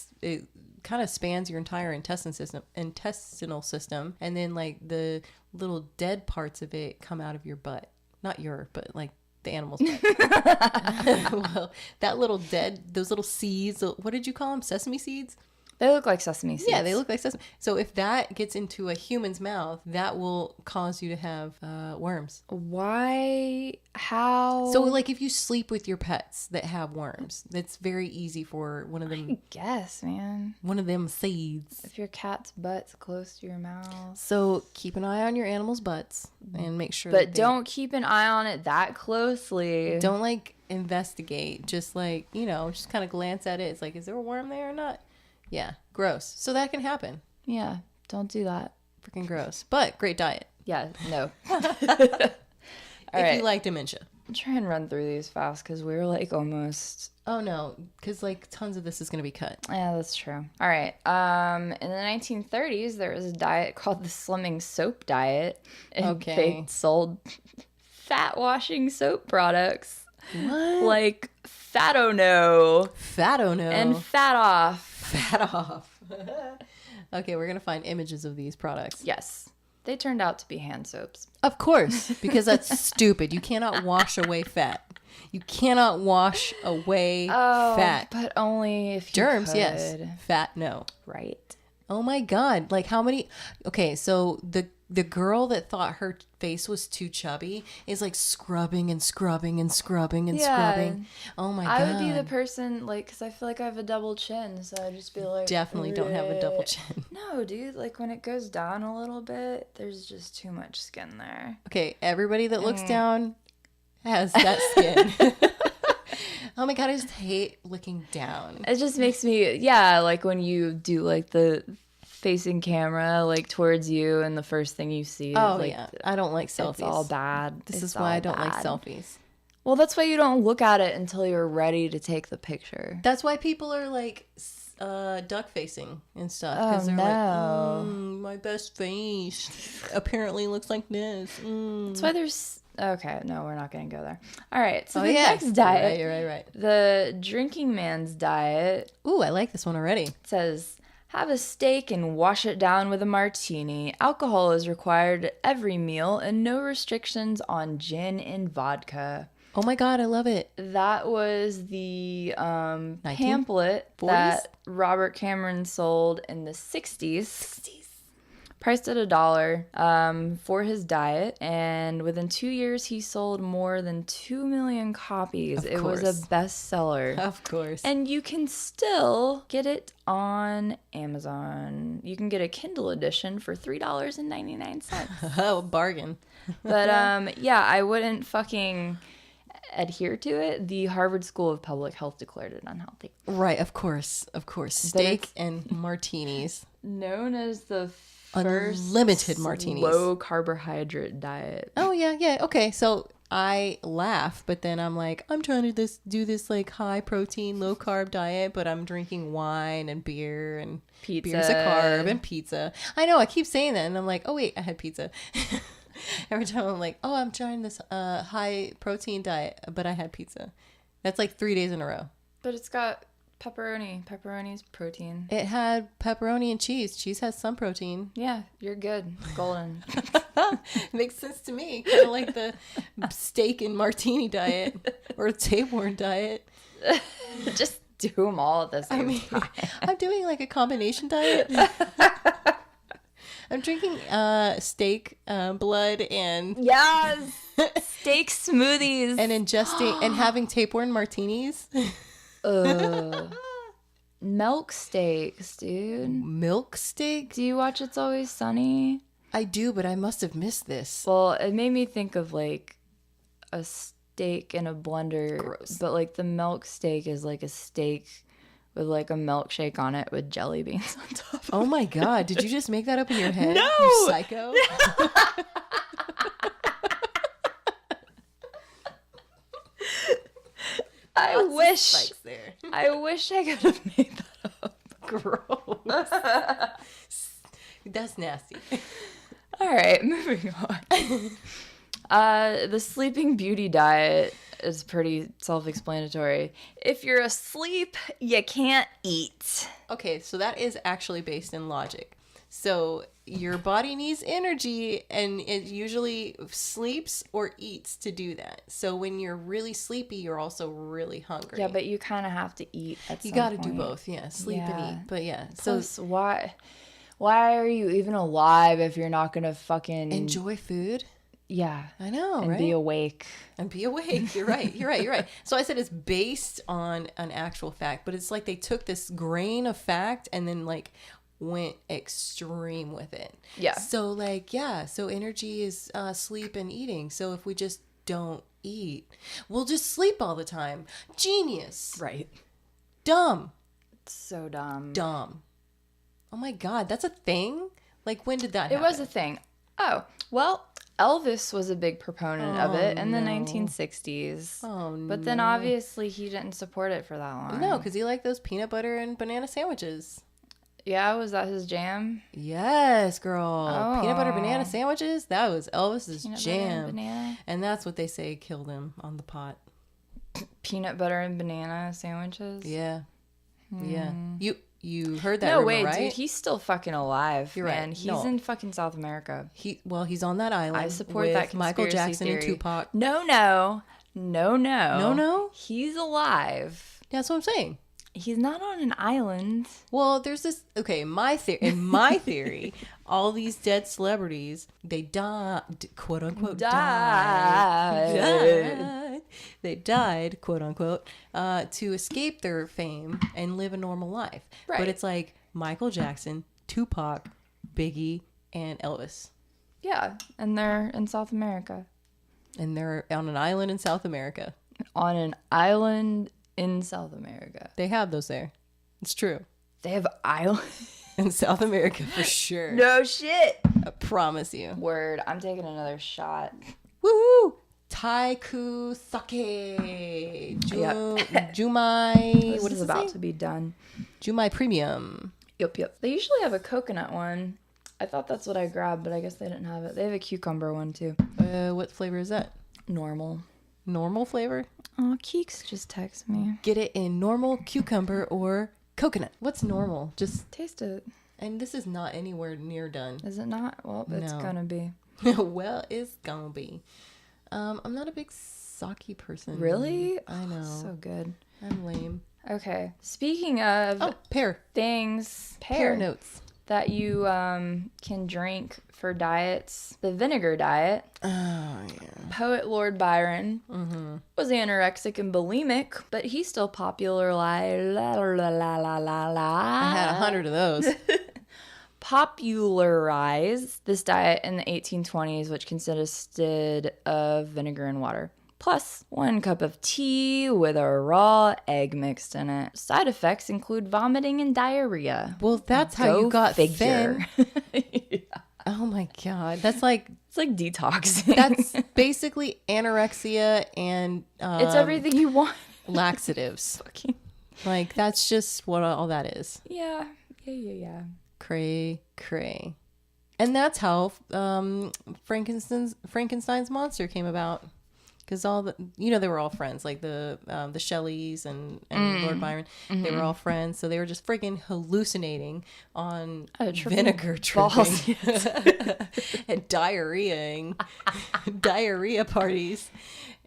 kind of spans your entire intestinal system. And then, like, the little dead parts of it come out of your butt. Not but, like, The animal's butt. Well, those little seeds, what did you call them? Sesame seeds? They look like sesame seeds. Yeah, they look like sesame. So if that gets into a human's mouth, that will cause you to have worms. Why? How? So like if you sleep with your pets that have worms, that's very easy for one of them. I guess, man. One of them seeds. If your cat's butt's close to your mouth. So keep an eye on your animals' butts and make sure. But don't keep an eye on it that closely. Don't like investigate. Just like, just kind of glance at it. It's like, is there a worm there or not? Yeah, gross. So that can happen. Yeah, don't do that. Freaking gross. But great diet. Yeah, no. If you like dementia. I'll try and run through these fast because we're like almost... Oh, no, because like tons of this is going to be cut. Yeah, that's true. All right. In the 1930s, there was a diet called the Slimming Soap Diet. And they sold fat-washing soap products. What? Like Fat-O-No. Fat-O-No. And Fat Off. Fat Off. Okay, we're going to find images of these products. Yes. They turned out to be hand soaps. Of course, because that's stupid. You cannot wash away fat. You cannot wash away fat. But only if you Germs, could. yes. Fat, no. Right. Oh my God. Like how many... Okay, so the girl that thought her face was too chubby is like scrubbing and scrubbing and scrubbing and scrubbing. Oh my God. I would be the person, like, because I feel like I have a double chin, so I'd just be like... Definitely don't have a double chin. No, dude. Like, when it goes down a little bit, there's just too much skin there. Okay, everybody that looks down has that skin. Oh my God, I just hate looking down. It just makes me... Yeah, like when you do, like, the... facing camera like towards you and the first thing you see is like I don't like selfies. It's all bad. This is why I don't like selfies. Well, that's why you don't look at it until you're ready to take the picture. That's why people are like duck facing and stuff because they're like, my best face apparently looks like this. That's why there's okay, no, we're not going to go there. All right, so next diet. You're right. The drinking man's diet. Ooh, I like this one already. It says, have a steak and wash it down with a martini. Alcohol is required at every meal and no restrictions on gin and vodka. Oh my God, I love it. That was the pamphlet 40s? that Robert Cameron sold in the 60s. Priced at $1 for his diet, and within 2 years he sold more than 2 million copies. It was a bestseller. Of course. And you can still get it on Amazon. You can get a Kindle edition for $3.99. Oh, bargain. But yeah, I wouldn't fucking adhere to it. The Harvard School of Public Health declared it unhealthy. Right, of course. Steak and martinis. Known as the unlimited martinis. Low carbohydrate diet. Oh yeah. Okay, so I laugh, but then I'm like, I'm trying to do this like high protein, low carb diet, but I'm drinking wine and beer and pizza. Beer's a carb and pizza. I know, I keep saying that, and I'm like, oh wait, I had pizza. Every time I'm like, oh, I'm trying this high protein diet, but I had pizza. That's like 3 days in a row. But it's got pepperoni. Pepperoni's protein. It had pepperoni and cheese. Cheese has some protein. Yeah, you're good. Golden. Makes sense to me. Kind of like the steak and martini diet or tapeworm diet. Just do them all at the same time. I'm doing like a combination diet. I'm drinking steak, blood, and yes, steak smoothies, and ingesting and having tapeworm martinis. Milk steaks, dude. Milk steak? Do you watch It's Always Sunny? I do, but I must have missed this. Well, it made me think of like a steak in a blender. Gross. But like the milk steak is like a steak with like a milkshake on it with jelly beans on top. Oh my God. Did you just make that up in your head? No! You psycho? I wish I could have made that up. Gross. That's nasty. All right, moving on. The Sleeping Beauty diet is pretty self-explanatory. If you're asleep, you can't eat. Okay, so that is actually based in logic. So your body needs energy, and it usually sleeps or eats to do that. So when you're really sleepy, you're also really hungry. Yeah, but you kind of have to eat at some you got to point. do both. Yeah, sleep and eat. But yeah, Plus, so why are you even alive if you're not gonna fucking enjoy food? Yeah, I know, and right? be awake. And be awake. You're right. You're right. You're right. So I said it's based on an actual fact, but it's like they took this grain of fact and then like went extreme with it. Yeah. So like, yeah. So energy is sleep and eating. So if we just don't eat, we'll just sleep all the time. Genius. Right. Dumb. So dumb. Dumb. Oh my God. That's a thing? Like, when did that happen? It was a thing. Oh, well, Elvis was a big proponent of it in the 1960s. Oh, no. But then obviously he didn't support it for that long. No, because he liked those peanut butter and banana sandwiches. Yeah, was that his jam? Yes, girl. Oh. Peanut butter banana sandwiches? That was Elvis's Peanut jam. butter and banana? And that's what they say killed him on the pot. Peanut butter and banana sandwiches? Yeah. Yeah. You heard that No rumor, way, right? dude. He's still fucking alive. You're man. right. He's No. in fucking South America. He's on that island. I support with that Michael conspiracy Jackson theory. and Tupac. No. No? He's alive. That's what I'm saying. He's not on an island. Well, there's this. Okay, in my theory, all these dead celebrities, they died, quote unquote, died. They died, quote unquote, to escape their fame and live a normal life. Right. But it's like Michael Jackson, Tupac, Biggie, and Elvis, Yeah, and they're in South America. and they're on an island in South America. On an island in South America. They have those there. It's true. They have islands. In South America, for sure. No shit. I promise you. Word. I'm taking another shot. Woohoo! Taiku sake. Jumai. What is about to be done? Jumai Premium. Yep. They usually have a coconut one. I thought that's what I grabbed, but I guess they didn't have it. They have a cucumber one too. What flavor is that? Normal. Normal flavor? Oh, Keeks just text me. Get it in normal, cucumber, or coconut. What's normal? Just Taste it. and this is not anywhere near done. Is it not? Well, it's No. gonna be. Well, it's gonna be. I'm not a big sake person. Really? I know. So good. I'm lame. Okay. Speaking of Pear. things, Pear notes. that you can drink for diets, the vinegar diet. Oh, yeah. Poet Lord Byron was anorexic and bulimic, but he still popularized. I had 100 of those. Popularized this diet in the 1820s, which consisted of vinegar and water, plus 1 cup of tea with a raw egg mixed in it. Side effects include vomiting and diarrhea. Well, that's how Go you got figure. thin. Oh my God. That's like, It's like detoxing. that's basically anorexia and it's everything you want. laxatives. Fucking Like, that's just what all that is. yeah. Cray. And that's how Frankenstein's monster came about. Because all the, they were all friends, like the Shelleys and Lord Byron. They were all friends, so they were just freaking hallucinating on vinegar tripping and diarrhea parties.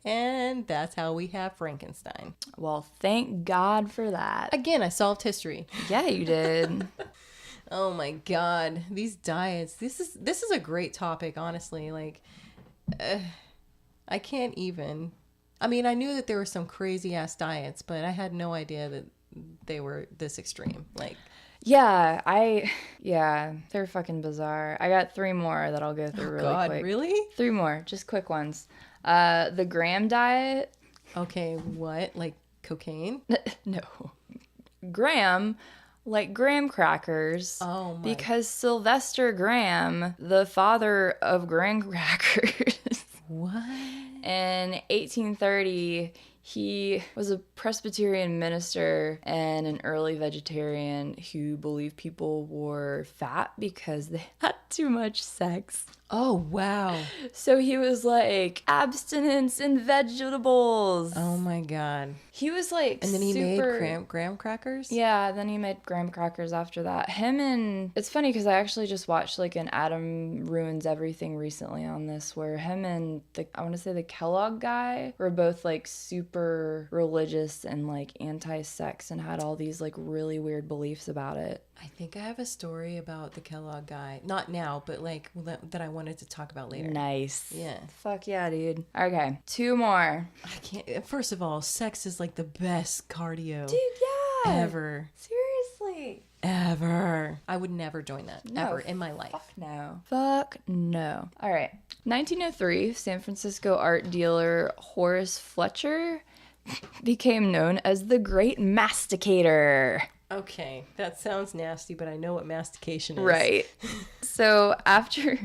And that's how we have Frankenstein. Well, thank God for that. Again, I solved history. Yeah, you did. Oh my God, these diets. This is a great topic, honestly. Like, I can't even. I mean, I knew that there were some crazy ass diets, but I had no idea that they were this extreme. Like, Yeah, they're fucking bizarre. I got 3 more that I'll go through really quick. Really? 3 more, just quick ones. The Graham diet. Okay, what? Like cocaine? No. Graham, like graham crackers. Oh my. Because Sylvester Graham, the father of graham crackers. What? In 1830, he was a Presbyterian minister and an early vegetarian who believed people were fat because they had too much sex. Oh, wow. So he was like, abstinence in vegetables. Oh my God. He was like, And then he made super... graham crackers? Yeah, then he made graham crackers after that. Him and... It's funny because I actually just watched like an Adam Ruins Everything recently on this, where him and I want to say the Kellogg guy were both like super religious and like anti-sex and had all these like really weird beliefs about it. I think I have a story about the Kellogg guy. Not now, but like that I wanted to talk about later. Nice. Yeah. Fuck yeah, dude. Okay, 2 more. I can't. First of all, sex is like the best cardio. Dude, yeah. Ever. Seriously. Ever. I would never join that. No, ever in my life. Fuck no. Fuck no. All right. 1903, San Francisco art dealer Horace Fletcher became known as the Great Masticator. Okay, that sounds nasty, but I know what mastication is. Right. So after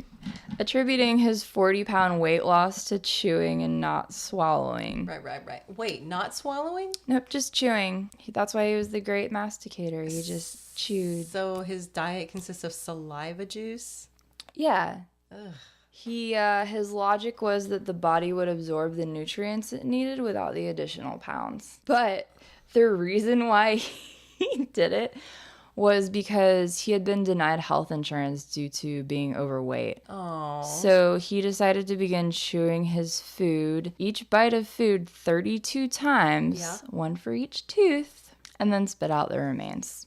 attributing his 40-pound weight loss to chewing and not swallowing. Right. Wait, not swallowing? Nope, just chewing. That's why he was the Great Masticator. He just chewed. So his diet consists of saliva juice? Yeah. Ugh. His logic was that the body would absorb the nutrients it needed without the additional pounds. But the reason why he did it was because he had been denied health insurance due to being overweight. Oh. So he decided to begin chewing his food, each bite of food 32 times, one for each tooth, and then spit out the remains.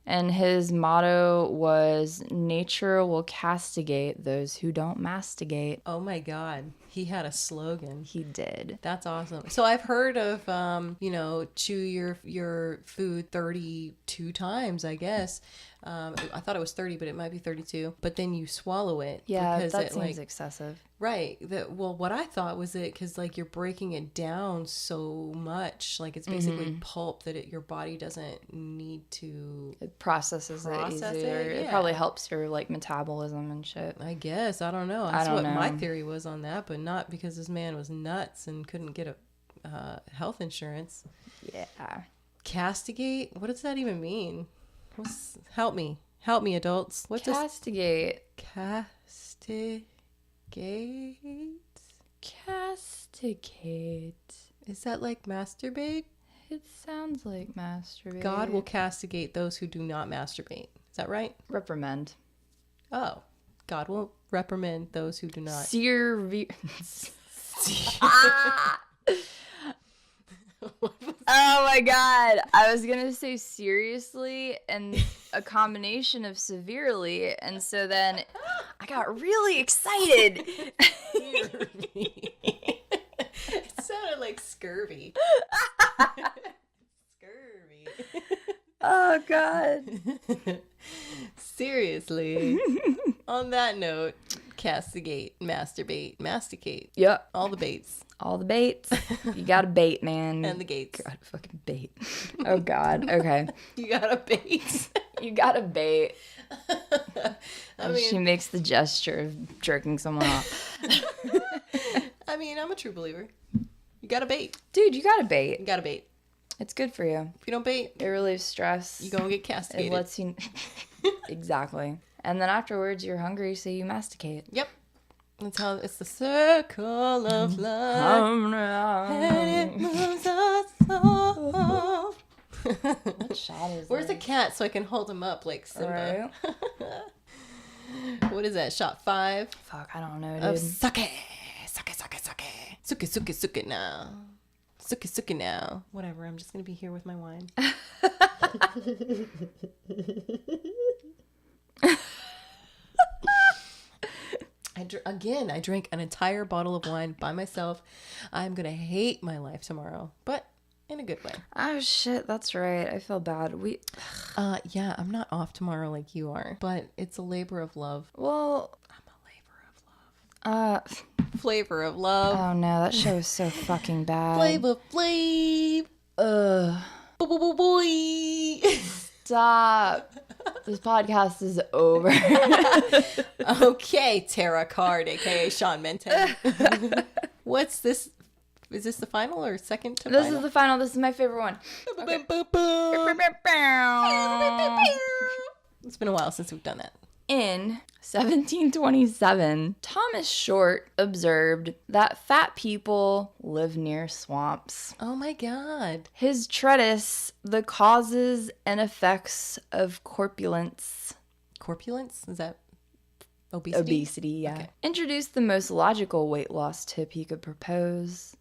And his motto was, nature will castigate those who don't masticate. Oh my God. He had a slogan. He did. That's awesome. So I've heard of, chew your food 32 times, I guess. I thought it was 30, but it might be 32. But then you swallow it. Yeah, because that seems excessive. Right. What I thought was because like you're breaking it down so much, like it's basically pulp that your body doesn't need to. It processes it easier. It probably helps your like metabolism and shit. I guess. I don't know. That's what my theory was on that, but not because this man was nuts and couldn't get a health insurance. Yeah. Castigate? What does that even mean? Help me, adults. What castigate? Castigate. Castigate. Is that like masturbate? It sounds like masturbate. God will castigate those who do not masturbate. Is that right? Reprimand. Oh. God will reprimand those who do not. Oh my God. I was going to say seriously and a combination of severely. And so then I got really excited. It sounded like scurvy. Scurvy. Oh God. Seriously. On that note, castigate, masturbate, masticate. Yep. All the baits. All the baits. You got a bait, man. And the gates. God, fucking bait. Oh God. Okay. You got a bait. You got a bait. I mean, she makes the gesture of jerking someone off. I mean, I'm a true believer. You got a bait. Dude, you got a bait. You got a bait. It's good for you. If you don't bait, it relieves stress. You gonna get castigated. It lets you... Exactly. And then afterwards, you're hungry, so you masticate. Yep. That's how it's the circle of life. And it moves us all. What shot is Where's the cat so I can hold him up like Simba? Right. What is that? Shot 5? Fuck, I don't know, dude. Of sake. Sake. Suke now. Suke now. Whatever, I'm just going to be here with my wine. I drank an entire bottle of wine by myself. I'm going to hate my life tomorrow, but in a good way. Oh, shit, that's right. I feel bad. Yeah, I'm not off tomorrow like you are, but it's a labor of love. Well, I'm a labor of love. Flavor of love. Oh, no, that show is so fucking bad. Flavor Flav. Boy. Stop. This podcast is over. Okay, Tara Card, aka Sean Menten. What's this? Is this the final or second to This is the final. This is my favorite one. Okay. It's been a while since we've done that. In 1727, Thomas Short observed that fat people live near swamps. Oh my God. His treatise, The Causes and Effects of Corpulence. Corpulence? Is that obesity? Obesity, yeah. Okay. Introduced the most logical weight loss tip he could propose.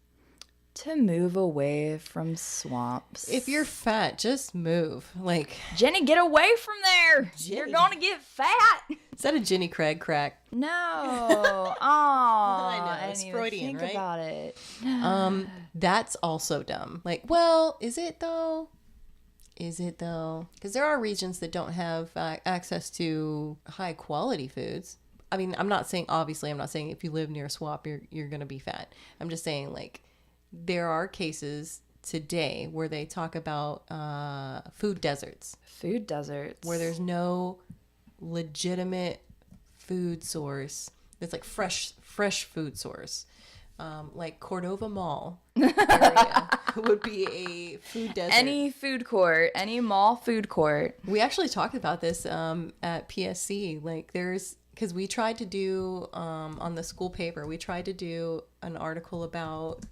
To move away from swamps. If you're fat, just move. Like, Jenny, get away from there. Jenny. You're gonna get fat. Is that a Jenny Craig crack? No. Oh, I know. It's Freudian, think right? about it. That's also dumb. Like, well, is it though? Is it though? Because there are regions that don't have access to high quality foods. I mean, I'm not saying if you live near a swamp, you're gonna be fat. I'm just saying, like, there are cases today where they talk about food deserts. Food deserts. Where there's no legitimate food source. It's like fresh food source. Like Cordova Mall area would be a food desert. Any food court, any mall food court. We actually talked about this at PSC. Like, because we tried to do, on the school paper, we tried to do an article about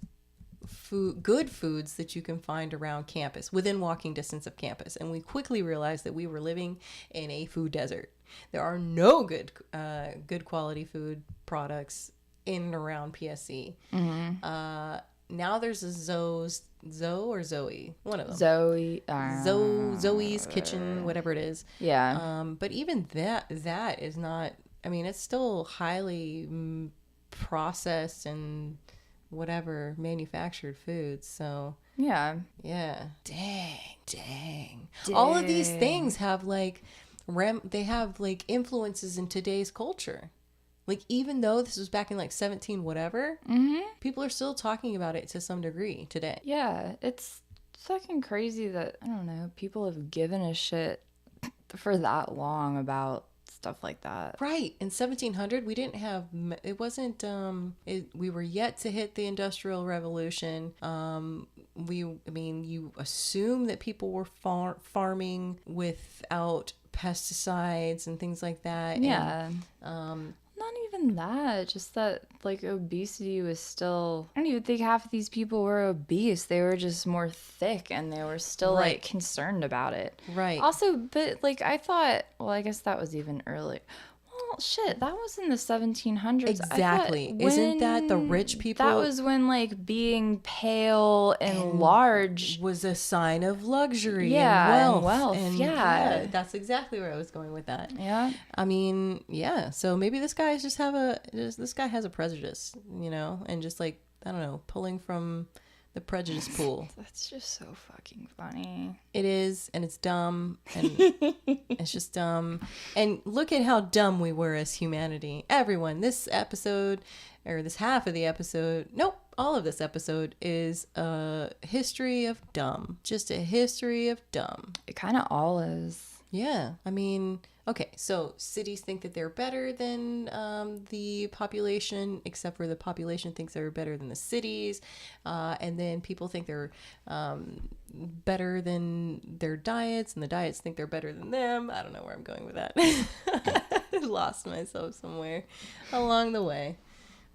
good foods that you can find around campus, within walking distance of campus, and we quickly realized that we were living in a food desert. There are no good quality food products in and around PSC. Mm-hmm. Now there's a Zoe, one of them. Zoe's Kitchen, whatever it is. Yeah. But even that is not. I mean, it's still highly processed and whatever manufactured foods. So yeah. Dang. All of these things have like they have like influences in today's culture. Like, even though this was back in like 17 whatever, people are still talking about it to some degree today. Yeah, it's fucking crazy that, I don't know, people have given a shit for that long about stuff like that. Right. In 1700, we didn't have, it wasn't, we were yet to hit the Industrial Revolution. You assume that people were farming without pesticides and things like that. Yeah. And, not even that, just that like obesity was still, I don't even think half of these people were obese. They were just more thick and they were still like concerned about it. Right. Also, but like I thought, well, I guess that was even early. Well, shit, that was in the 1700s. Exactly. Isn't that the rich people? That was when like being pale and large was a sign of luxury and wealth. And yeah, that's exactly where I was going with that. Yeah. I mean, yeah. So maybe this guy has a prejudice, and just like, I don't know, pulling from the prejudice pool. That's just so fucking funny. It is, and it's dumb, and it's just dumb. And look at how dumb we were as humanity. Everyone, this episode, or this half of the episode, nope, all of this episode is a history of dumb. Just a history of dumb. It kind of all is. Yeah, I mean, okay, so cities think that they're better than the population, except for the population thinks they're better than the cities, and then people think they're better than their diets, and the diets think they're better than them. I don't know where I'm going with that. I lost myself somewhere along the way.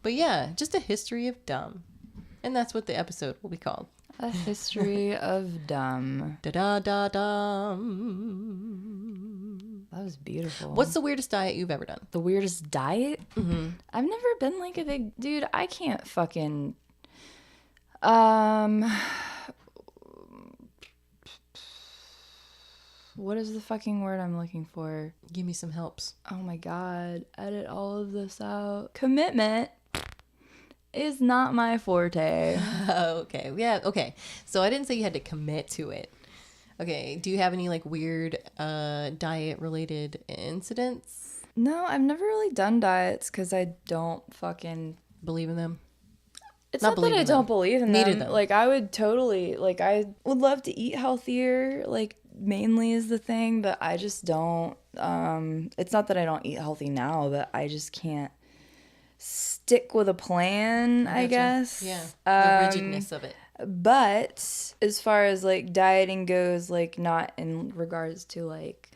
But yeah, just a history of dumb. And that's what the episode will be called. A history of dumb. Da-da-da-dum. That was beautiful. What's the weirdest diet you've ever done? The weirdest diet? Mm-hmm. I've never been like a big... Dude, I can't fucking... What is the fucking word I'm looking for? Give me some helps. Oh my God. Edit all of this out. Commitment is not my forte. Okay. Yeah. Okay. So I didn't say you had to commit to it. Okay. Do you have any like weird diet related incidents? No, I've never really done diets because I don't fucking believe in them. It's not that I don't believe in them. them. Like I would totally, like I would love to eat healthier, like mainly is the thing, but I just don't. It's not that I don't eat healthy now, but I just can't stick with a plan, I guess. Yeah, the rigidness of it. But as far as like dieting goes, like not in regards to like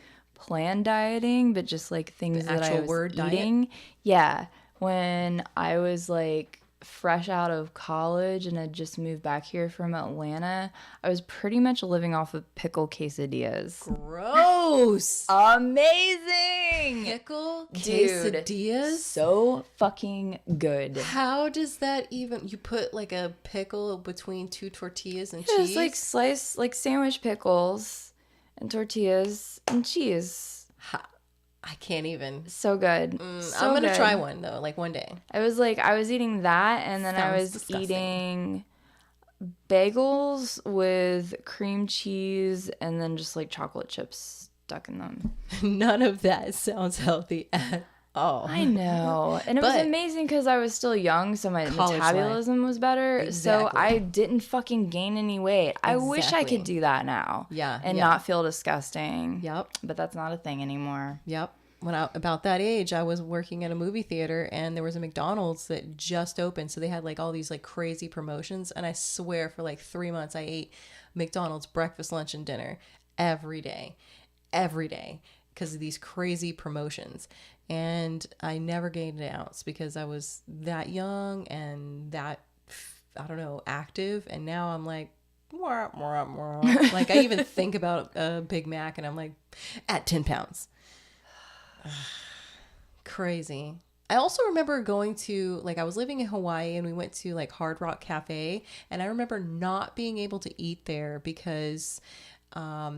planned dieting, but just like things that I was eating. Diet? Yeah. When I was like fresh out of college and had just moved back here from Atlanta, I was pretty much living off of pickle quesadillas. Gross. Amazing. Pickle quesadillas? Dude, so fucking good. How does that even... You put like a pickle between 2 tortillas and cheese? Just like slice, like sandwich pickles and tortillas and cheese. I can't even. So good. I'm going to try one, though, like one day. I was like, I was eating that, and then I was disgusting. Eating bagels with cream cheese and then just like chocolate chips stuck in them. None of that sounds healthy at all. I know. And it was amazing because I was still young, so my metabolism was better. Exactly. So I didn't fucking gain any weight. I wish I could do that now. Yeah. And not feel disgusting. Yep. But that's not a thing anymore. Yep. When about that age, I was working at a movie theater, and there was a McDonald's that just opened. So they had like all these like crazy promotions. And I swear for like 3 months, I ate McDonald's breakfast, lunch, and dinner every day, because of these crazy promotions. And I never gained an ounce because I was that young and that, I don't know, active. And now I'm like, like I even think about a Big Mac and I'm like, at 10 pounds. Crazy. I also remember going to, like, I was living in Hawaii and we went to like Hard Rock Cafe, and I remember not being able to eat there because I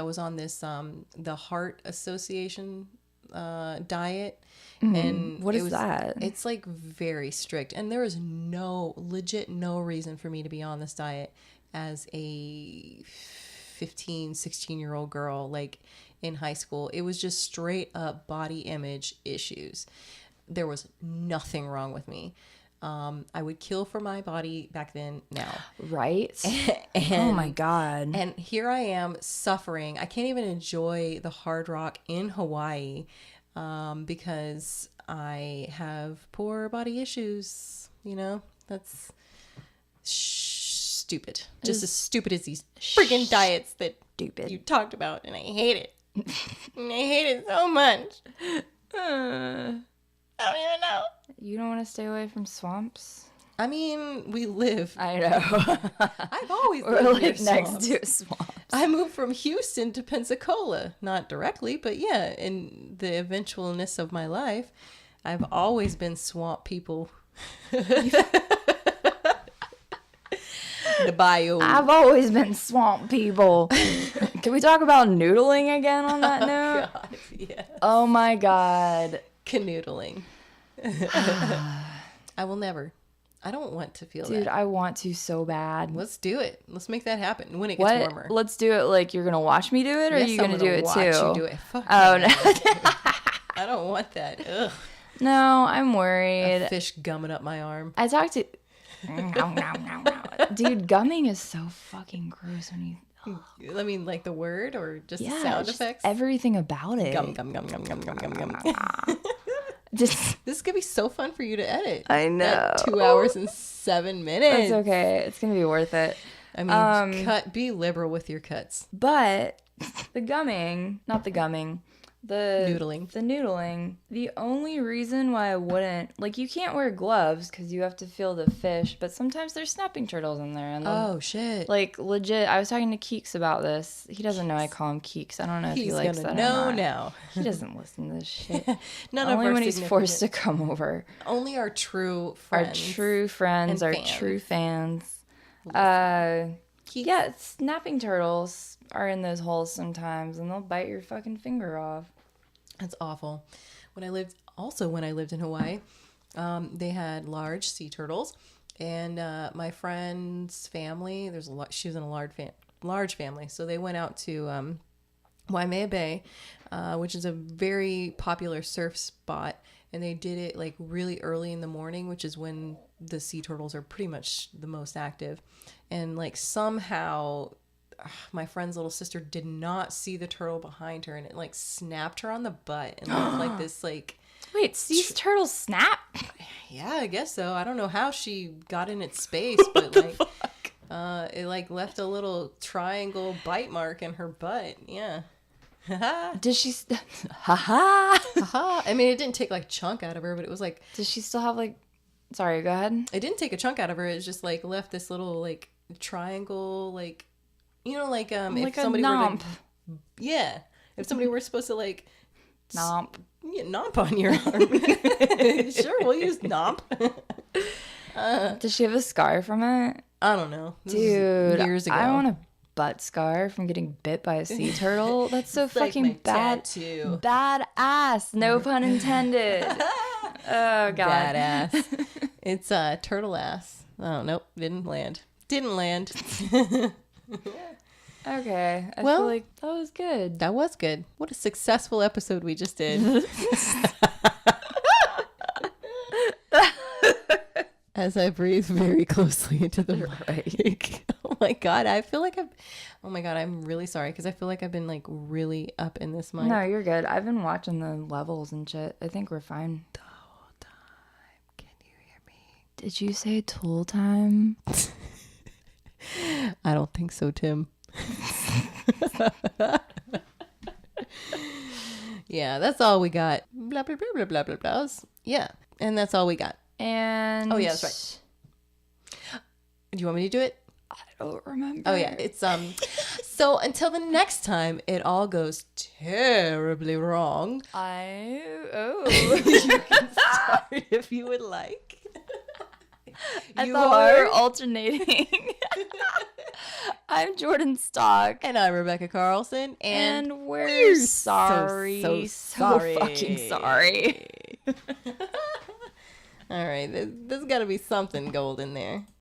was on this the Heart Association diet. And what is that? It's like very strict, and there is no reason for me to be on this diet as a 16-year-old girl, like in high school. It was just straight up body image issues. There was nothing wrong with me. I would kill for my body back then, now. Right? Oh my God. And here I am suffering. I can't even enjoy the Hard Rock in Hawaii because I have poor body issues. You know, that's stupid. Just as stupid as these freaking diets that you talked about, and I hate it. And I hate it so much. I don't even know. You don't want to stay away from swamps? I mean, we live. I know. I've always lived like next to swamps. I moved from Houston to Pensacola. Not directly, but yeah, in the eventualness of my life, I've always been swamp people. The bio. I've always been swamp people. Can we talk about noodling again on that note? Oh, God, yes. Oh my God. Canoodling. I will never. I don't want to feel that. Dude, I want to so bad. Let's do it. Let's make that happen when it gets warmer. Let's do it. Like, you're going to watch me do it, or yes, are you going to do it too? You do it. Fuck no. I don't want that. Ugh. No, I'm worried. A fish gumming up my arm. I talked to... Dude, gumming is so fucking gross when you... I mean, like the word or just sound effects? Everything about it. Gum, gum, gum, gum, gum, gum, gum, gum. This could be so fun for you to edit. I know. 2 hours and 7 minutes. It's okay. It's going to be worth it. I mean, be liberal with your cuts. But the noodling. The only reason why I wouldn't, like, you can't wear gloves because you have to feel the fish, but sometimes there's snapping turtles in there. And oh, shit. Like, legit, I was talking to Keeks about this. He doesn't know I call him Keeks. I don't know if he likes that or not. Now. He doesn't listen to this shit. Only when he's forced to come over. Only our true friends. Our true friends, our true fans. Yeah, snapping turtles are in those holes sometimes, and they'll bite your fucking finger off. That's awful. When I lived in Hawaii, they had large sea turtles, and my friend's family, she was in a large family, so they went out to Waimea Bay, which is a very popular surf spot, and they did it like really early in the morning, which is when the sea turtles are pretty much the most active, and like somehow my friend's little sister did not see the turtle behind her, and it like snapped her on the butt and looked like this like... Wait, sea turtles snap? Yeah, I guess so. I don't know how she got in its space, but like it like left a little triangle bite mark in her butt. Yeah. Did she? Haha. Haha. I mean, it didn't take like chunk out of her, but it was like. Does she still have like? Sorry, go ahead. It didn't take a chunk out of her. It just like left this little like triangle, like like Like if a somebody nomp. were to, yeah, if somebody were supposed to like Nomp. nomp on your arm. Sure, we'll use nomp. Does she have a scar from it? I don't know. This Dude, is years ago. I want a butt scar from getting bit by a sea turtle. That's so It's like fucking my bad. tattoo. Badass. No pun intended. Oh, God. Badass. It's turtle ass. Oh, nope. Didn't land. Okay. I Well, feel like that was good. That was good. What a successful episode we just did. As I breathe very closely into the mic. Oh my God. Oh my God. I'm really sorry because I feel like I've been like really up in this mic. No, you're good. I've been watching the levels and shit. I think we're fine. The whole time. Can you hear me? Did you say tool time? I don't think so, Tim. Yeah, that's all we got. Blah, blah, blah, blah, blah, blah, blah. Yeah, and that's all we got. And... Oh, yeah, that's right. Do you want me to do it? I don't remember. Oh, yeah. It's, so until the next time, it all goes terribly wrong. You can start if you would like. I thought we were alternating. I'm Jordyn Stock. And I'm Rebecca Carlson. And we're sorry. So So fucking sorry. All right. There's got to be something gold in there.